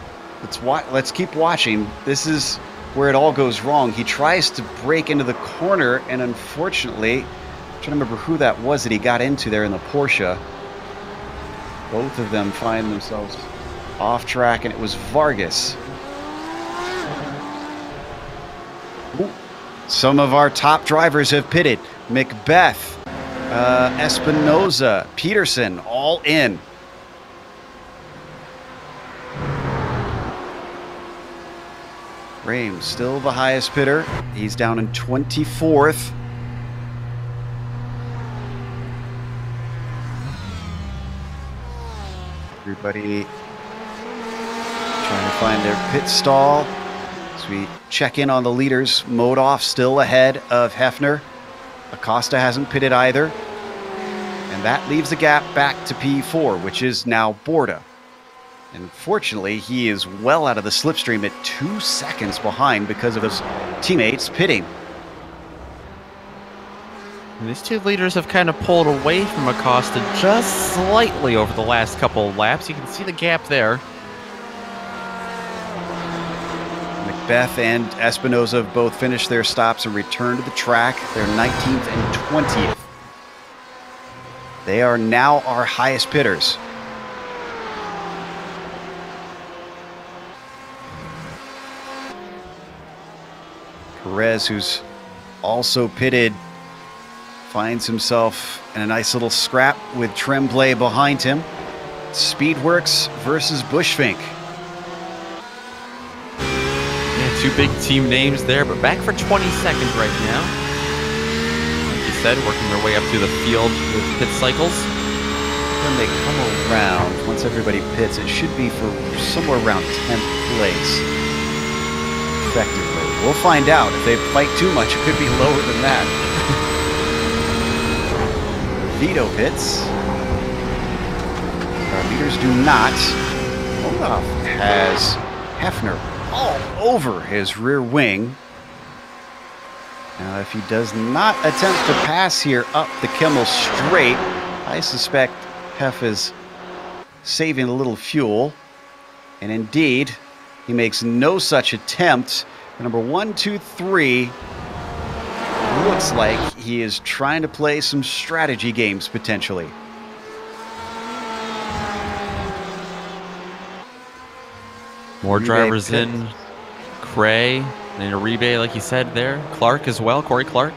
Let's keep watching. This is where it all goes wrong. He tries to break into the corner, and unfortunately, I'm trying to remember who that was that he got into there in the Porsche. Both of them find themselves off track, and it was Vargas. Ooh. Some of our top drivers have pitted. Macbeth, Espinoza, Peterson, all in. Rame still the highest pitter. He's down in 24th. Everybody trying to find their pit stall. As we check in on the leaders, Modoff still ahead of Hefner. Acosta hasn't pitted either. And that leaves a gap back to P4, which is now Borda. And fortunately, he is well out of the slipstream at 2 seconds behind because of his teammates pitting. And these two leaders have kind of pulled away from Acosta just slightly over the last couple of laps. You can see the gap there. Macbeth and Espinoza have both finished their stops and returned to the track. They're 19th and 20th. They are now our highest pitters. Perez, who's also pitted, finds himself in a nice little scrap with Tremblay behind him. Speedworks versus Bushfink. two big team names there, but back for 22nd right now. Like you said, working their way up through the field with pit cycles. When they come around, once everybody pits, it should be for somewhere around 10th place. Effectively. We'll find out. If they fight too much, it could be lower than that. Vito pits. Our leaders do not. Olaf has Hefner all over his rear wing. Now, if he does not attempt to pass here up the Kimmel straight, I suspect Hef is saving a little fuel. And indeed, he makes no such attempt. Number 1, 2, 3 looks like he is trying to play some strategy games potentially. More drivers in. Cray and Uribe, like you said there. Clark as well, Corey Clark.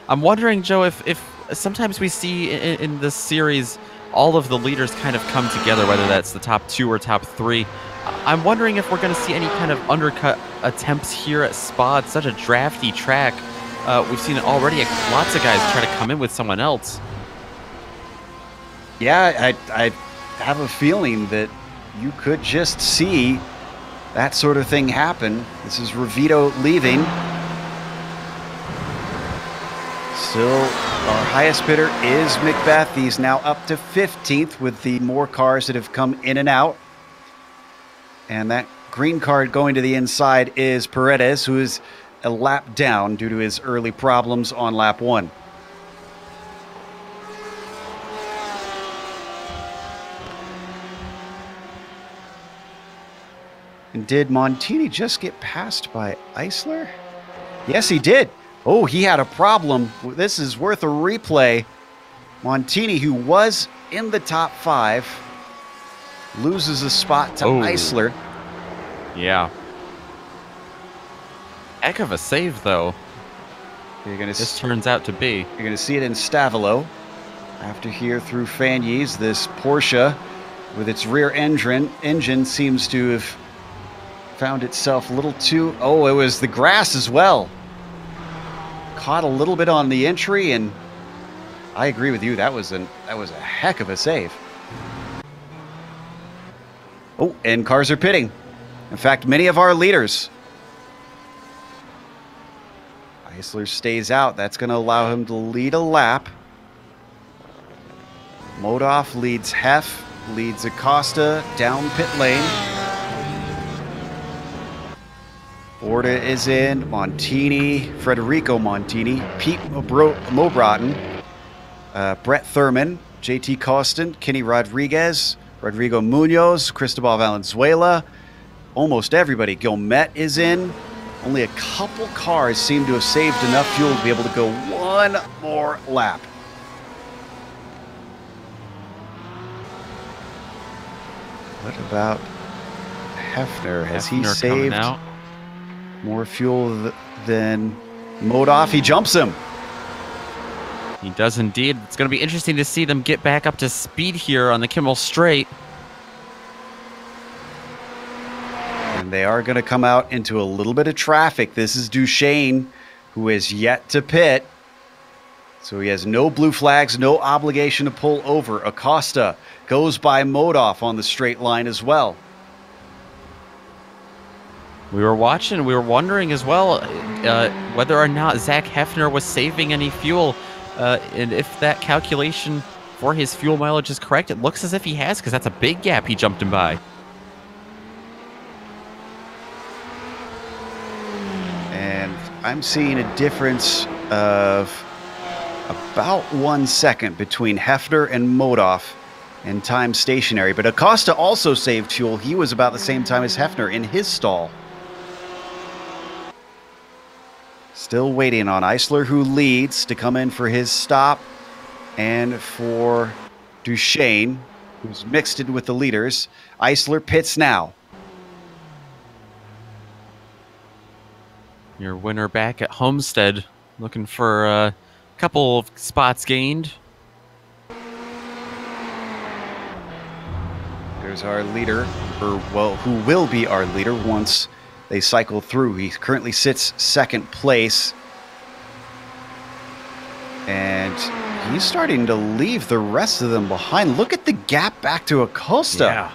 I'm wondering, Joe, if sometimes we see in this series all of the leaders kind of come together, whether that's the top 2 or top 3. I'm wondering if we're going to see any kind of undercut attempts here at Spa. It's such a drafty track. We've seen it already. Lots of guys try to come in with someone else. Yeah, I have a feeling that you could just see that sort of thing happen. This is Ravito leaving. Still, our highest bidder is Macbeth. He's now up to 15th with the more cars that have come in and out. And that green card going to the inside is Paredes, who is a lap down due to his early problems on lap 1. And did Montini just get passed by Eisler? Yes, he did. Oh, he had a problem. This is worth a replay. Montini, who was in the top 5, loses a spot to Eisler. Yeah. Heck of a save, though. This turns out to be. You're going to see it in Stavilo. After here through Fagnes, this Porsche with its rear engine seems to have found itself a little too... Oh, it was the grass as well. Caught a little bit on the entry, and I agree with you. That was a heck of a save. Oh, and cars are pitting. In fact, many of our leaders. Eisler stays out. That's going to allow him to lead a lap. Modov leads Hef, leads Acosta down pit lane. Borda is in, Montini, Federico Montini, Pete Mobrotten, Brett Thurman, JT Costin, Kenny Rodriguez, Rodrigo Munoz, Cristobal Valenzuela. Almost everybody. Gilmet is in. Only a couple cars seem to have saved enough fuel to be able to go one more lap. What about Hefner? Has he saved more fuel than Modov? He jumps him. He does indeed. It's going to be interesting to see them get back up to speed here on the Kimmel Straight. And they are going to come out into a little bit of traffic. This is Duchesne, who is yet to pit. So he has no blue flags, no obligation to pull over. Acosta goes by Modov on the straight line as well. We were watching, we were wondering as well whether or not Zach Hefner was saving any fuel. And if that calculation for his fuel mileage is correct, it looks as if he has, because that's a big gap he jumped him by. And I'm seeing a difference of about 1 second between Hefner and Modov in time stationary. But Acosta also saved fuel. He was about the same time as Hefner in his stall. Still waiting on Eisler, who leads, to come in for his stop, and for Duchesne, who's mixed in with the leaders. Eisler pits now. Your winner back at Homestead, looking for a couple of spots gained. There's our leader, or well, who will be our leader once they cycle through. He currently sits second place. And he's starting to leave the rest of them behind. Look at the gap back to Acosta. Yeah.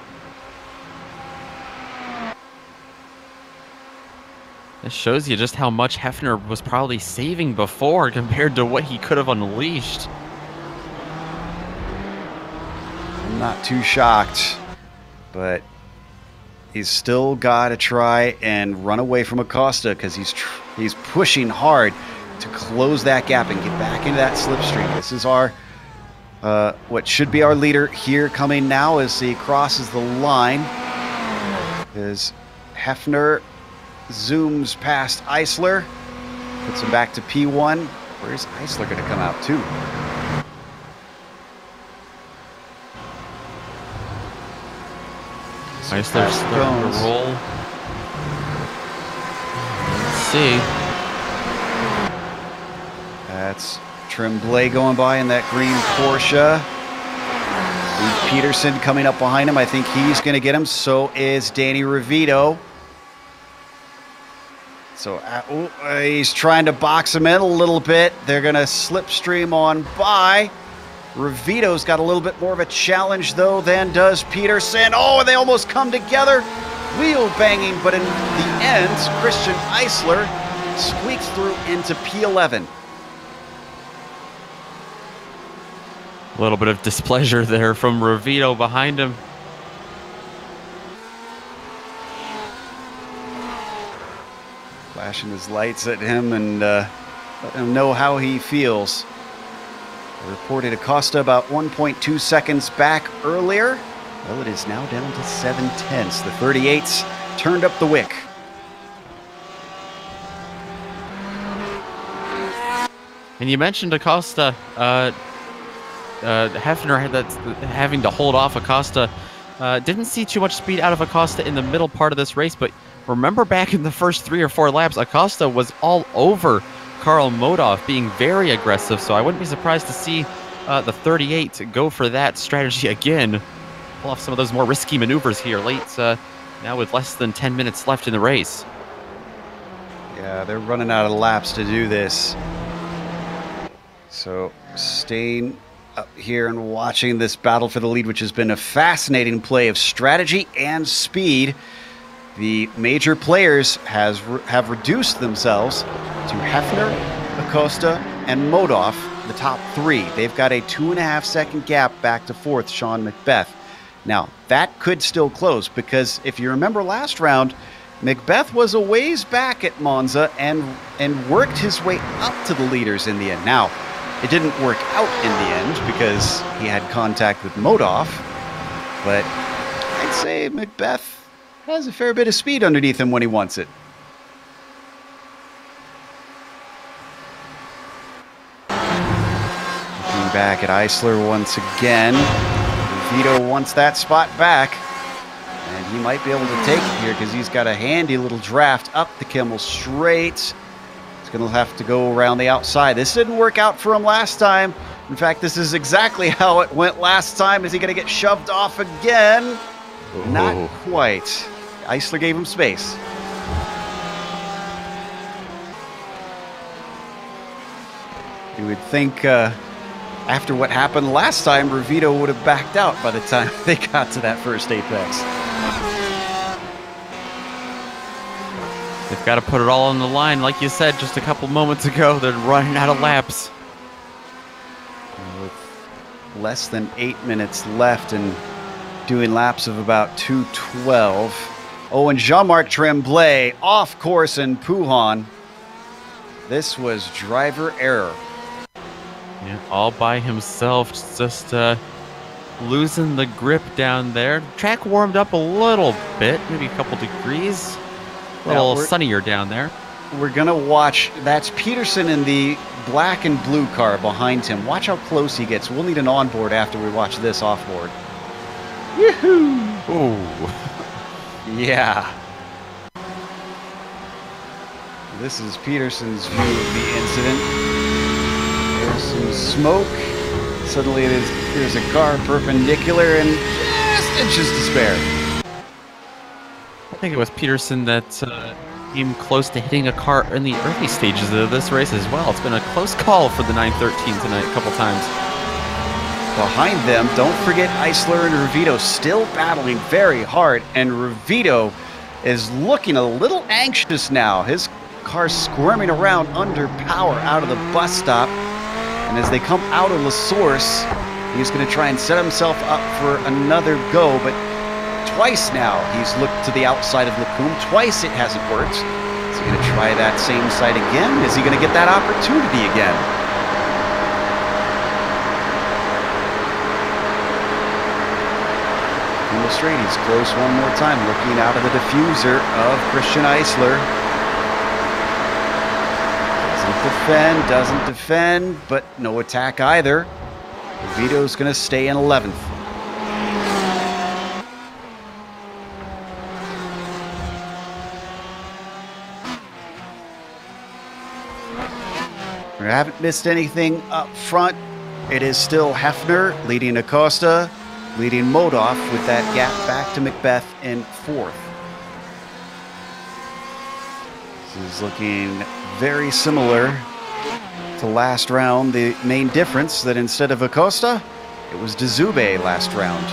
This shows you just how much Hefner was probably saving before compared to what he could have unleashed. I'm not too shocked, but he's still got to try and run away from Acosta because he's pushing hard to close that gap and get back into that slipstream. This is our what should be our leader here coming now as he crosses the line. As Hefner zooms past Eisler, puts him back to P1. Where's Eisler going to come out to? Eisler's starting to roll. Let's see. That's Tremblay going by in that green Porsche. Peterson coming up behind him. I think he's going to get him. So is Danny Ravito. So he's trying to box him in a little bit. They're going to slipstream on by. Ravito's got a little bit more of a challenge, though, than does Peterson. Oh, they almost come together. Wheel banging, but in the end, Christian Eisler squeaks through into P11. A little bit of displeasure there from Ravito behind him. Flashing his lights at him and let him know how he feels. I reported Acosta about 1.2 seconds back earlier. Well, it is now down to 7/10. The 38s turned up the wick. And you mentioned Acosta. Hefner having to hold off Acosta. Didn't see too much speed out of Acosta in the middle part of this race, but remember back in the first 3 or 4 laps, Acosta was all over Karl Modov, being very aggressive, so I wouldn't be surprised to see the 38 go for that strategy again. Pull off some of those more risky maneuvers here late, now with less than 10 minutes left in the race. Yeah, they're running out of laps to do this. So staying up here and watching this battle for the lead, which has been a fascinating play of strategy and speed. The major players have reduced themselves to Hefner, Acosta, and Modov, the top 3. They've got a 2.5-second gap back to 4th, Sean Macbeth. Now, that could still close because if you remember last round, Macbeth was a ways back at Monza and worked his way up to the leaders in the end. Now, it didn't work out in the end because he had contact with Modov, but I'd say Macbeth has a fair bit of speed underneath him when he wants it. Looking back at Eisler once again. Vito wants that spot back, and he might be able to take it here because he's got a handy little draft up the Kimmel straight. He's going to have to go around the outside. This didn't work out for him last time. In fact, this is exactly how it went last time. Is he going to get shoved off again? Oh. Not quite. Eisler gave him space. You would think after what happened last time, Ravito would have backed out by the time they got to that first apex. They've got to put it all on the line. Like you said just a couple moments ago, they're running out of laps. With less than 8 minutes left and doing laps of about 2:12. Oh, and Jean-Marc Tremblay off course in Pujan. This was driver error. Yeah, all by himself, just losing the grip down there. Track warmed up a little bit, maybe a couple degrees. A little sunnier down there. We're going to watch. That's Peterson in the black and blue car behind him. Watch how close he gets. We'll need an onboard after we watch this offboard. Yoo-hoo! Ooh. Yeah. This is Peterson's view of the incident. There's some smoke. Suddenly there's a car perpendicular and just inches to spare. think it was Peterson that came close to hitting a car in the early stages of this race as well. It's been a close call for the 913 tonight a couple times. Behind them, don't forget Eisler and Revito still battling very hard, and Revito is looking a little anxious now. His car's squirming around under power out of the bus stop, and as they come out of La Source, he's going to try and set himself up for another go, but twice now he's looked to the outside of Lacombe. Twice it hasn't worked. Is he going to try that same side again? Is he going to get that opportunity again? Straight, he's close one more time, looking out of the diffuser of Christian Eisler. Doesn't defend, but no attack either. Vito's going to stay in 11th. We haven't missed anything up front. It is still Hefner leading Acosta, leading Modoff with that gap back to Macbeth in 4th. This is looking very similar to last round. The main difference that instead of Acosta, it was Dzube last round.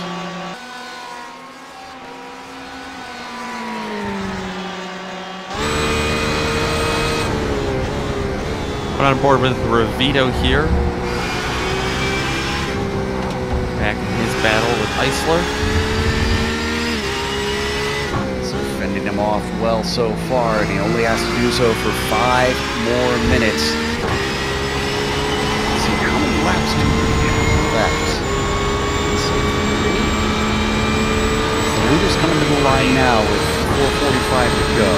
We're on board with Revito here. Back in his battle with Eisler. So fending him off well so far, and he only has to do so for 5 more minutes. Let's see here, how many laps do we get left? The leader's coming to the line now with 4:45 to go.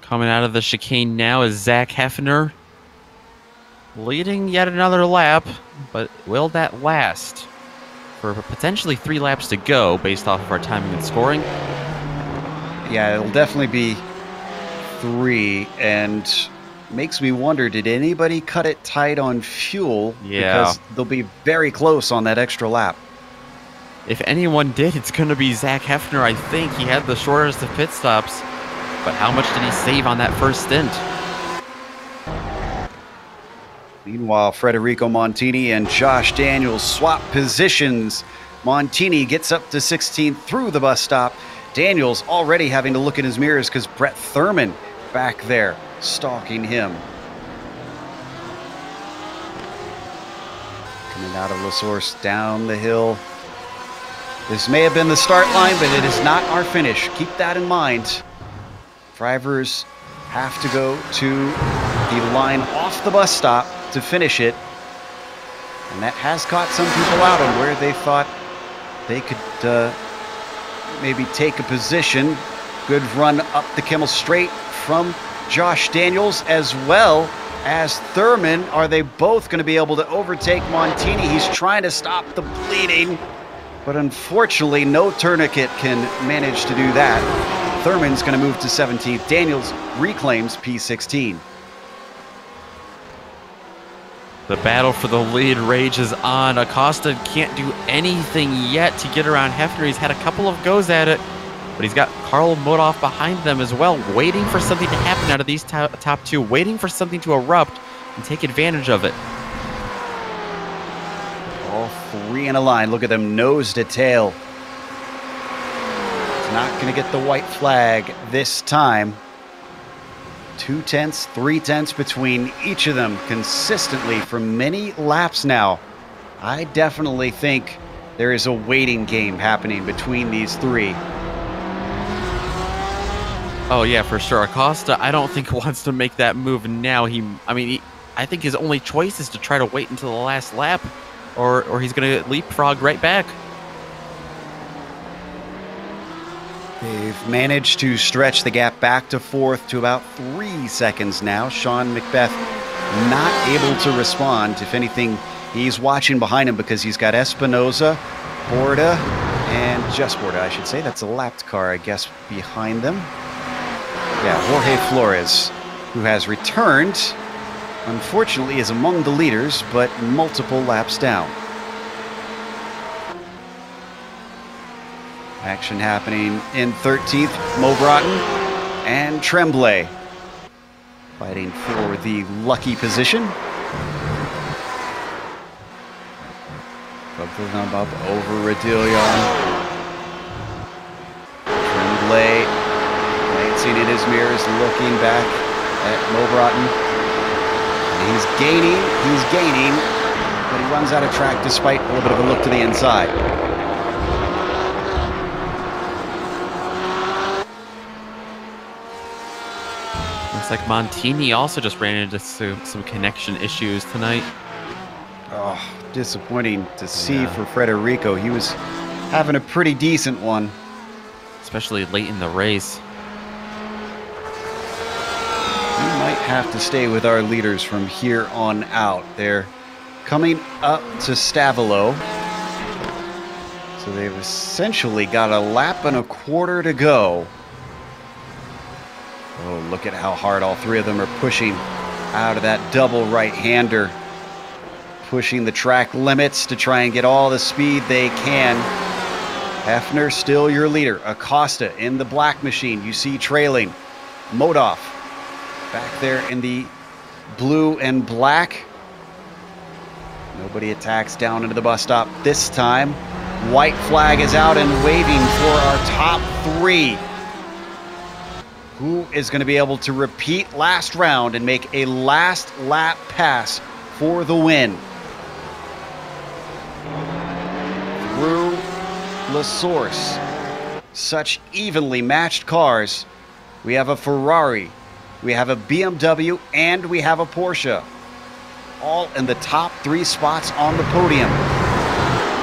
Coming out of the chicane now is Zach Hefner, leading yet another lap, but will that last? For potentially 3 laps to go based off of our timing and scoring. Yeah, it'll definitely be 3, and makes me wonder, did anybody cut it tight on fuel? Yeah. Because they'll be very close on that extra lap. If anyone did, it's going to be Zach Hefner. I think he had the shortest of pit stops, but how much did he save on that first stint? Meanwhile, Federico Montini and Josh Daniels swap positions. Montini gets up to 16th through the bus stop. Daniels already having to look in his mirrors because Brett Thurman back there stalking him. Coming out of La Source down the hill. This may have been the start line, but it is not our finish. Keep that in mind. Drivers have to go to the line off the bus stop to finish it. And that has caught some people out on where they thought they could maybe take a position. Good run up the Kimmel Straight from Josh Daniels as well as Thurman. Are they both going to be able to overtake Montini? He's trying to stop the bleeding, but unfortunately no tourniquet can manage to do that. Thurman's going to move to 17th. Daniels reclaims P16. The battle for the lead rages on. Acosta can't do anything yet to get around Hefner. He's had a couple of goes at it, but he's got Carl Modoff behind them as well, waiting for something to happen out of these top 2, waiting for something to erupt and take advantage of it. All 3 in a line. Look at them nose to tail. Not going to get the white flag this time. 2/10, 3/10 between each of them consistently for many laps now. I definitely think there is a waiting game happening between these 3. Oh yeah, for sure. Acosta, I don't think wants to make that move now. I think his only choice is to try to wait until the last lap, or he's going to leapfrog right back. They've managed to stretch the gap back to 4th to about 3 seconds now. Sean Macbeth not able to respond. If anything, he's watching behind him because he's got Espinoza, Borda, and just Borda, I should say. That's a lapped car, I guess, behind them. Yeah, Jorge Flores, who has returned, unfortunately is among the leaders, but multiple laps down. Action happening in 13th, Mo Broughton and Tremblay fighting for the lucky position. Up over Radillion. Tremblay glancing in his mirrors, looking back at Mo Broughton. And he's gaining, but he runs out of track despite a little bit of a look to the inside. Looks like Montini also just ran into some connection issues tonight. Oh, disappointing to see for Federico. He was having a pretty decent one. Especially late in the race. We might have to stay with our leaders from here on out. They're coming up to Stavolo. So they've essentially got a lap and a quarter to go. Oh, look at how hard all three of them are pushing out of that double right-hander. Pushing the track limits to try and get all the speed they can. Hefner still your leader. Acosta in the black machine. You see trailing. Modoff back there in the blue and black. Nobody attacks down into the bus stop this time. White flag is out and waving for our top three. Who is going to be able to repeat last round and make a last lap pass for the win? Through La Source. Such evenly matched cars. We have a Ferrari, we have a BMW, and we have a Porsche. All in the top three spots on the podium.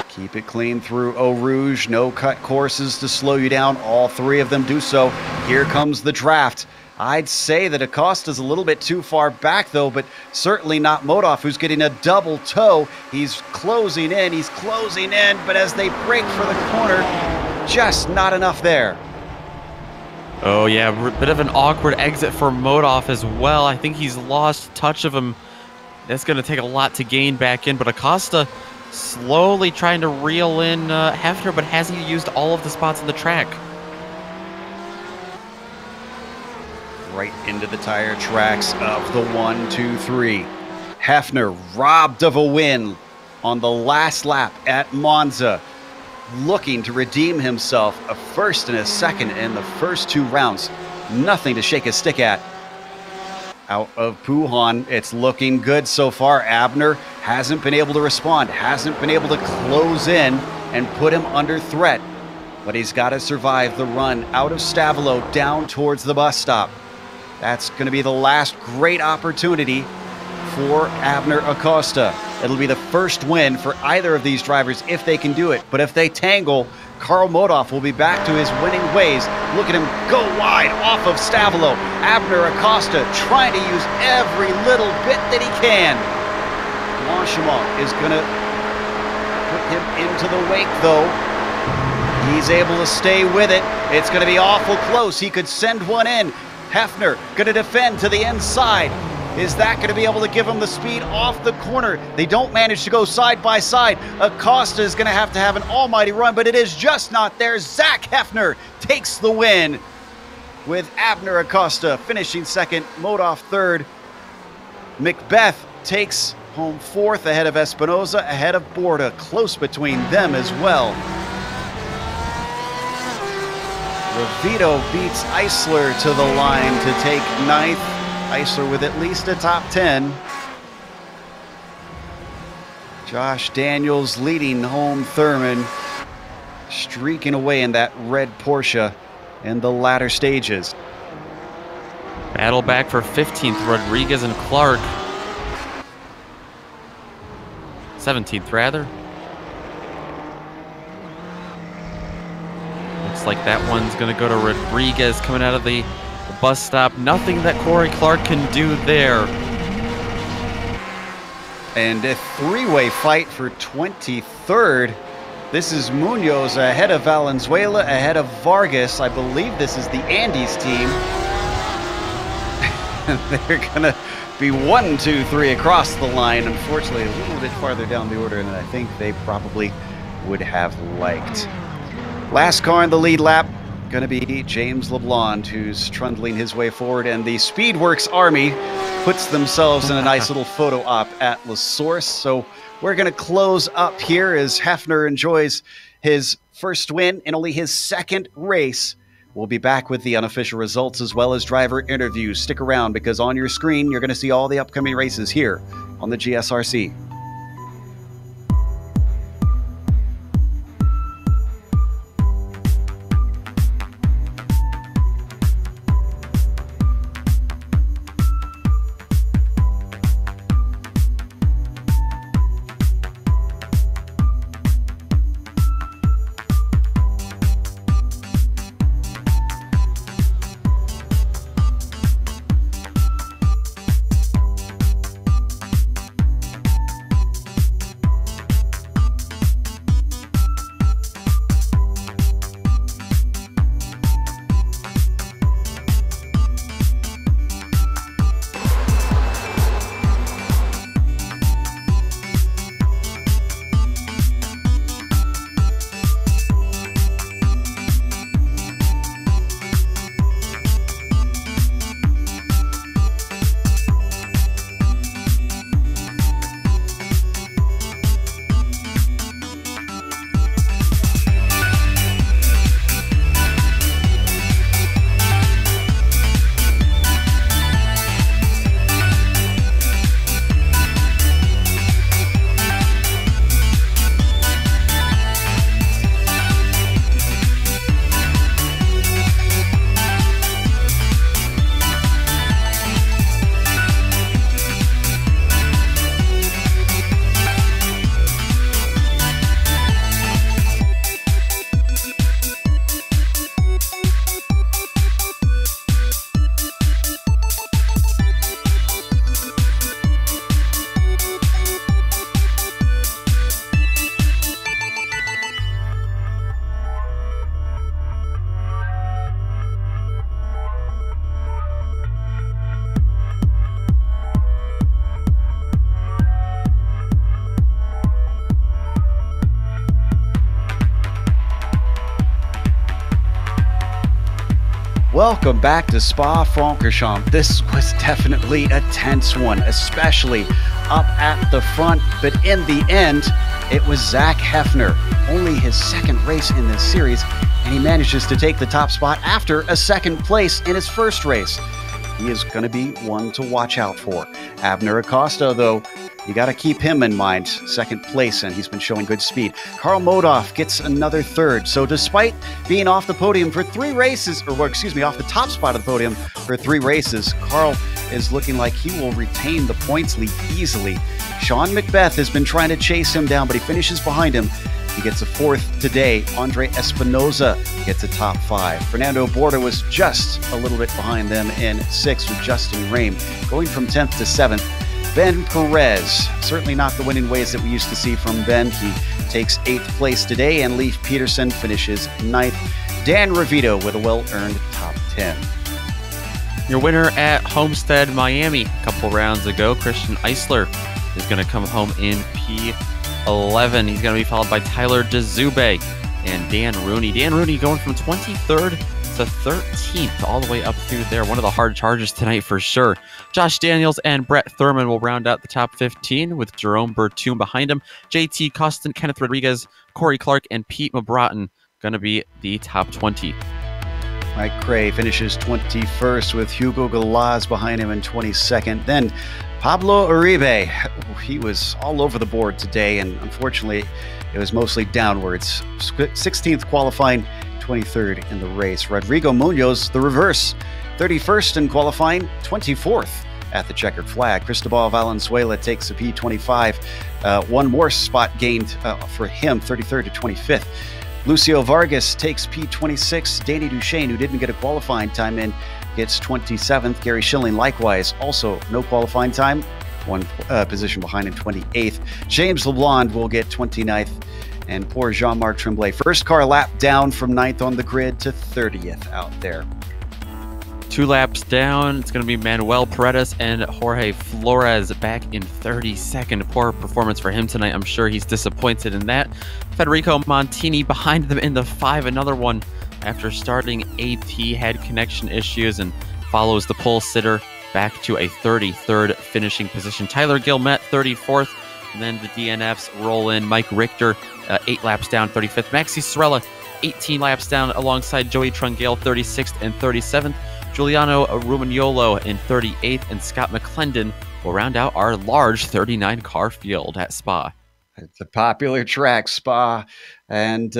Keep it clean through Eau Rouge. No cut courses to slow you down. All three of them do so. Here comes the draft. I'd say that Acosta's a little bit too far back, though, but certainly not Modoff, who's getting a double toe. He's closing in, but as they break for the corner, just not enough there. Oh, yeah, bit of an awkward exit for Modoff as well. I think he's lost touch of him. That's going to take a lot to gain back in, but Acosta slowly trying to reel in Hefner, but hasn't he used all of the spots on the track? Right into the tire tracks of the 1, 2, 3. Hefner robbed of a win on the last lap at Monza, looking to redeem himself. A first and a second in the first two rounds. Nothing to shake a stick at. Out of Puhan, it's looking good so far. Abner hasn't been able to respond, hasn't been able to close in and put him under threat. But he's got to survive the run out of Stavolo down towards the bus stop. That's going to be the last great opportunity for Abner Acosta. It'll be the first win for either of these drivers if they can do it. But if they tangle, Karl Modoff will be back to his winning ways. Look at him go wide off of Stavolo. Abner Acosta trying to use every little bit that he can. Blanchimont is going to put him into the wake, though. He's able to stay with it. It's going to be awful close. He could send one in. Hefner going to defend to the inside. Is that going to be able to give him the speed off the corner? They don't manage to go side by side. Acosta is going to have an almighty run, but it is just not there. Zach Hefner takes the win with Abner Acosta finishing second, Modoff third. Macbeth takes home fourth ahead of Espinosa, ahead of Borda. Close between them as well. Ravito beats Eisler to the line to take ninth. Eisler with at least a top 10. Josh Daniels leading home Thurman, streaking away in that red Porsche in the latter stages. Battle back for 15th, Rodriguez and Clark. 17th, rather. Looks like that one's going to go to Rodriguez coming out of the bus stop. Nothing that Corey Clark can do there. And a three-way fight for 23rd. This is Munoz ahead of Valenzuela, ahead of Vargas. I believe this is the Andes team. They're going to be 1, 2, 3 across the line. Unfortunately, a little bit farther down the order than I think they probably would have liked. Last car in the lead lap, going to be James LeBlond, who's trundling his way forward, and the Speedworks Army puts themselves in a nice little photo op at La Source. So we're going to close up here as Hefner enjoys his first win in only his second race. We'll be back with the unofficial results as well as driver interviews. Stick around, because on your screen, you're going to see all the upcoming races here on the GSRC. Welcome back to Spa-Francorchamps. This was definitely a tense one, especially up at the front, but in the end, it was Zach Hefner. Only his second race in this series, and he manages to take the top spot after a second place in his first race. He is going to be one to watch out for. Abner Acosta, though, you got to keep him in mind. Second place, and he's been showing good speed. Karl Modoff gets another third. So despite being off the podium for 3 races, or excuse me, off the top spot of the podium for 3 races, Karl is looking like he will retain the points lead easily. Sean Macbeth has been trying to chase him down, but he finishes behind him. He gets a 4th today. Andre Espinoza gets a top 5. Fernando Borda was just a little bit behind them in 6th with Justin Rame, going from 10th to 7th. Ben Perez, certainly not the winning ways that we used to see from Ben. He takes 8th place today, and Leif Peterson finishes 9th. Dan Ravito with a well-earned top 10. Your winner at Homestead, Miami, a couple rounds ago, Christian Eisler, is going to come home in P11. He's going to be followed by Tyler DeZube and Dan Rooney. Dan Rooney going from 23rd to 13th, all the way up through there. One of the hard charges tonight for sure. Josh Daniels and Brett Thurman will round out the top 15 with Jerome Bertoom behind him. JT Costin, Kenneth Rodriguez, Corey Clark, and Pete Mabrotten going to be the top 20. Mike Cray finishes 21st with Hugo Galaz behind him in 22nd. Then Pablo Uribe, he was all over the board today, and unfortunately it was mostly downwards. 16th qualifying, 23rd in the race. Rodrigo Munoz, the reverse, 31st in qualifying, 24th at the checkered flag. Cristobal Valenzuela takes a P25. One more spot gained for him, 33rd to 25th. Lucio Vargas takes P26. Danny Duchesne, who didn't get a qualifying time in, gets 27th. Gary Schilling, likewise, also no qualifying time, one position behind in 28th. James LeBlond will get 29th. And poor Jean-Marc Tremblay, first car lap down from 9th on the grid to 30th out there. 2 laps down, it's going to be Manuel Paredes and Jorge Flores back in 32nd. Poor performance for him tonight. I'm sure he's disappointed in that. Federico Montini behind them in the 5. Another one after starting 8th. He had connection issues and follows the pole sitter back to a 33rd finishing position. Tyler Gilmet, 34th. And then the DNFs roll in. Mike Richter, 8 laps down, 35th. Maxi Sorella, 18 laps down alongside Joey Trungale, 36th and 37th. Giuliano Romagnolo in 38th, and Scott McClendon will round out our large 39-car field at Spa. It's a popular track, Spa, and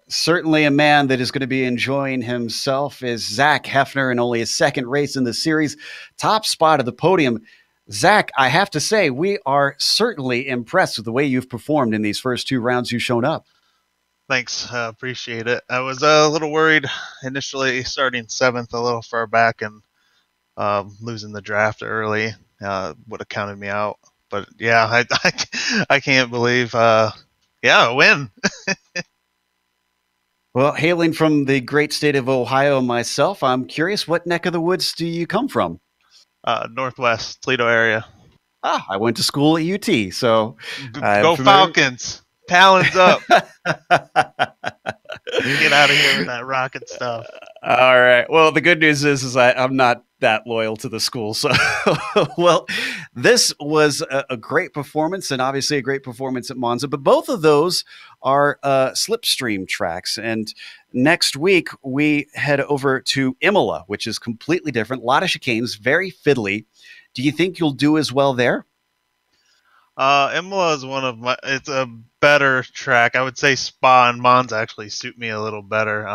certainly a man that is going to be enjoying himself is Zach Hefner in only his 2nd race in the series. Top spot of the podium. Zach, I have to say, we are certainly impressed with the way you've performed in these first 2 rounds you've shown up. Thanks. Appreciate it. I was a little worried initially starting 7th, a little far back, and losing the draft early would have counted me out. But yeah, I can't believe, a win. Well, hailing from the great state of Ohio myself, I'm curious, what neck of the woods do you come from? Northwest Toledo area. I went to school at UT, so go Falcons. Talons up. Get out of here with that rocket stuff. All right. Well, the good news is I'm not that loyal to the school. So, well, this was a great performance, and obviously a great performance at Monza. But both of those are slipstream tracks. And next week, we head over to Imola, which is completely different. A lot of chicanes, very fiddly. Do you think you'll do as well there? Imola is it's a better track. I would say Spa and Monza actually suit me a little better.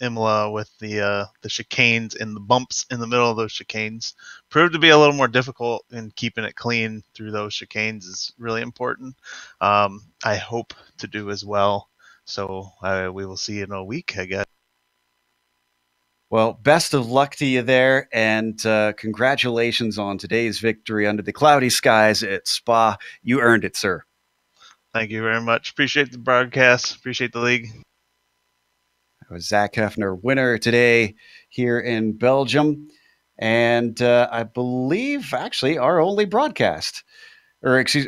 Imola with the chicanes and the bumps in the middle of those chicanes proved to be a little more difficult, and keeping it clean through those chicanes is really important. I hope to do as well. So we will see in a week, I guess. Well, best of luck to you there, and congratulations on today's victory under the cloudy skies at Spa. You earned it, sir. Thank you very much. Appreciate the broadcast. Appreciate the league. That was Zach Hefner, winner today here in Belgium, and I believe actually our only broadcast, or excuse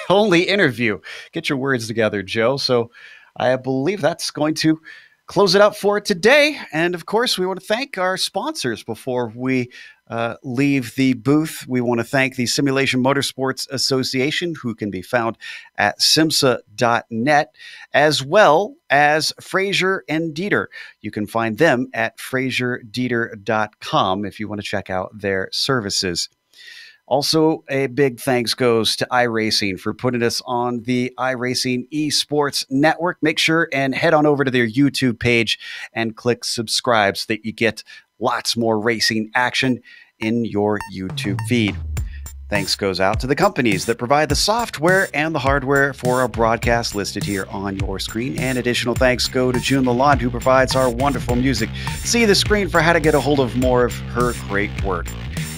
only interview. Get your words together, Joe. So I believe that's going to close it up for today. And of course, we want to thank our sponsors before we leave the booth. We want to thank the Simulation Motorsports Association, who can be found at simsa.net, as well as Fraser and Dieter. You can find them at fraserdieter.com if you want to check out their services. Also, a big thanks goes to iRacing for putting us on the iRacing eSports Network. Make sure and head on over to their YouTube page and click subscribe so that you get lots more racing action in your YouTube feed. Thanks goes out to the companies that provide the software and the hardware for our broadcast listed here on your screen. And additional thanks go to June Lalonde, who provides our wonderful music. See the screen for how to get a hold of more of her great work.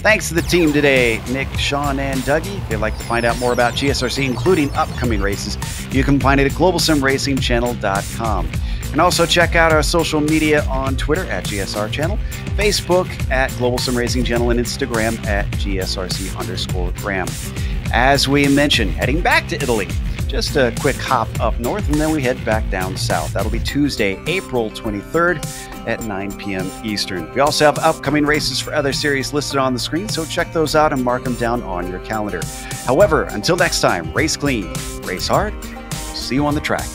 Thanks to the team today, Nick, Sean, and Dougie. If you'd like to find out more about GSRC, including upcoming races, you can find it at globalsimracingchannel.com. And also check out our social media on Twitter at GSR Channel, Facebook at Global Sim Racing Channel, and Instagram at GSRC_Graham. As we mentioned, heading back to Italy. Just a quick hop up north, and then we head back down south. That'll be Tuesday, April 23rd at 9 p.m. Eastern. We also have upcoming races for other series listed on the screen, so check those out and mark them down on your calendar. However, until next time, race clean, race hard. See you on the track.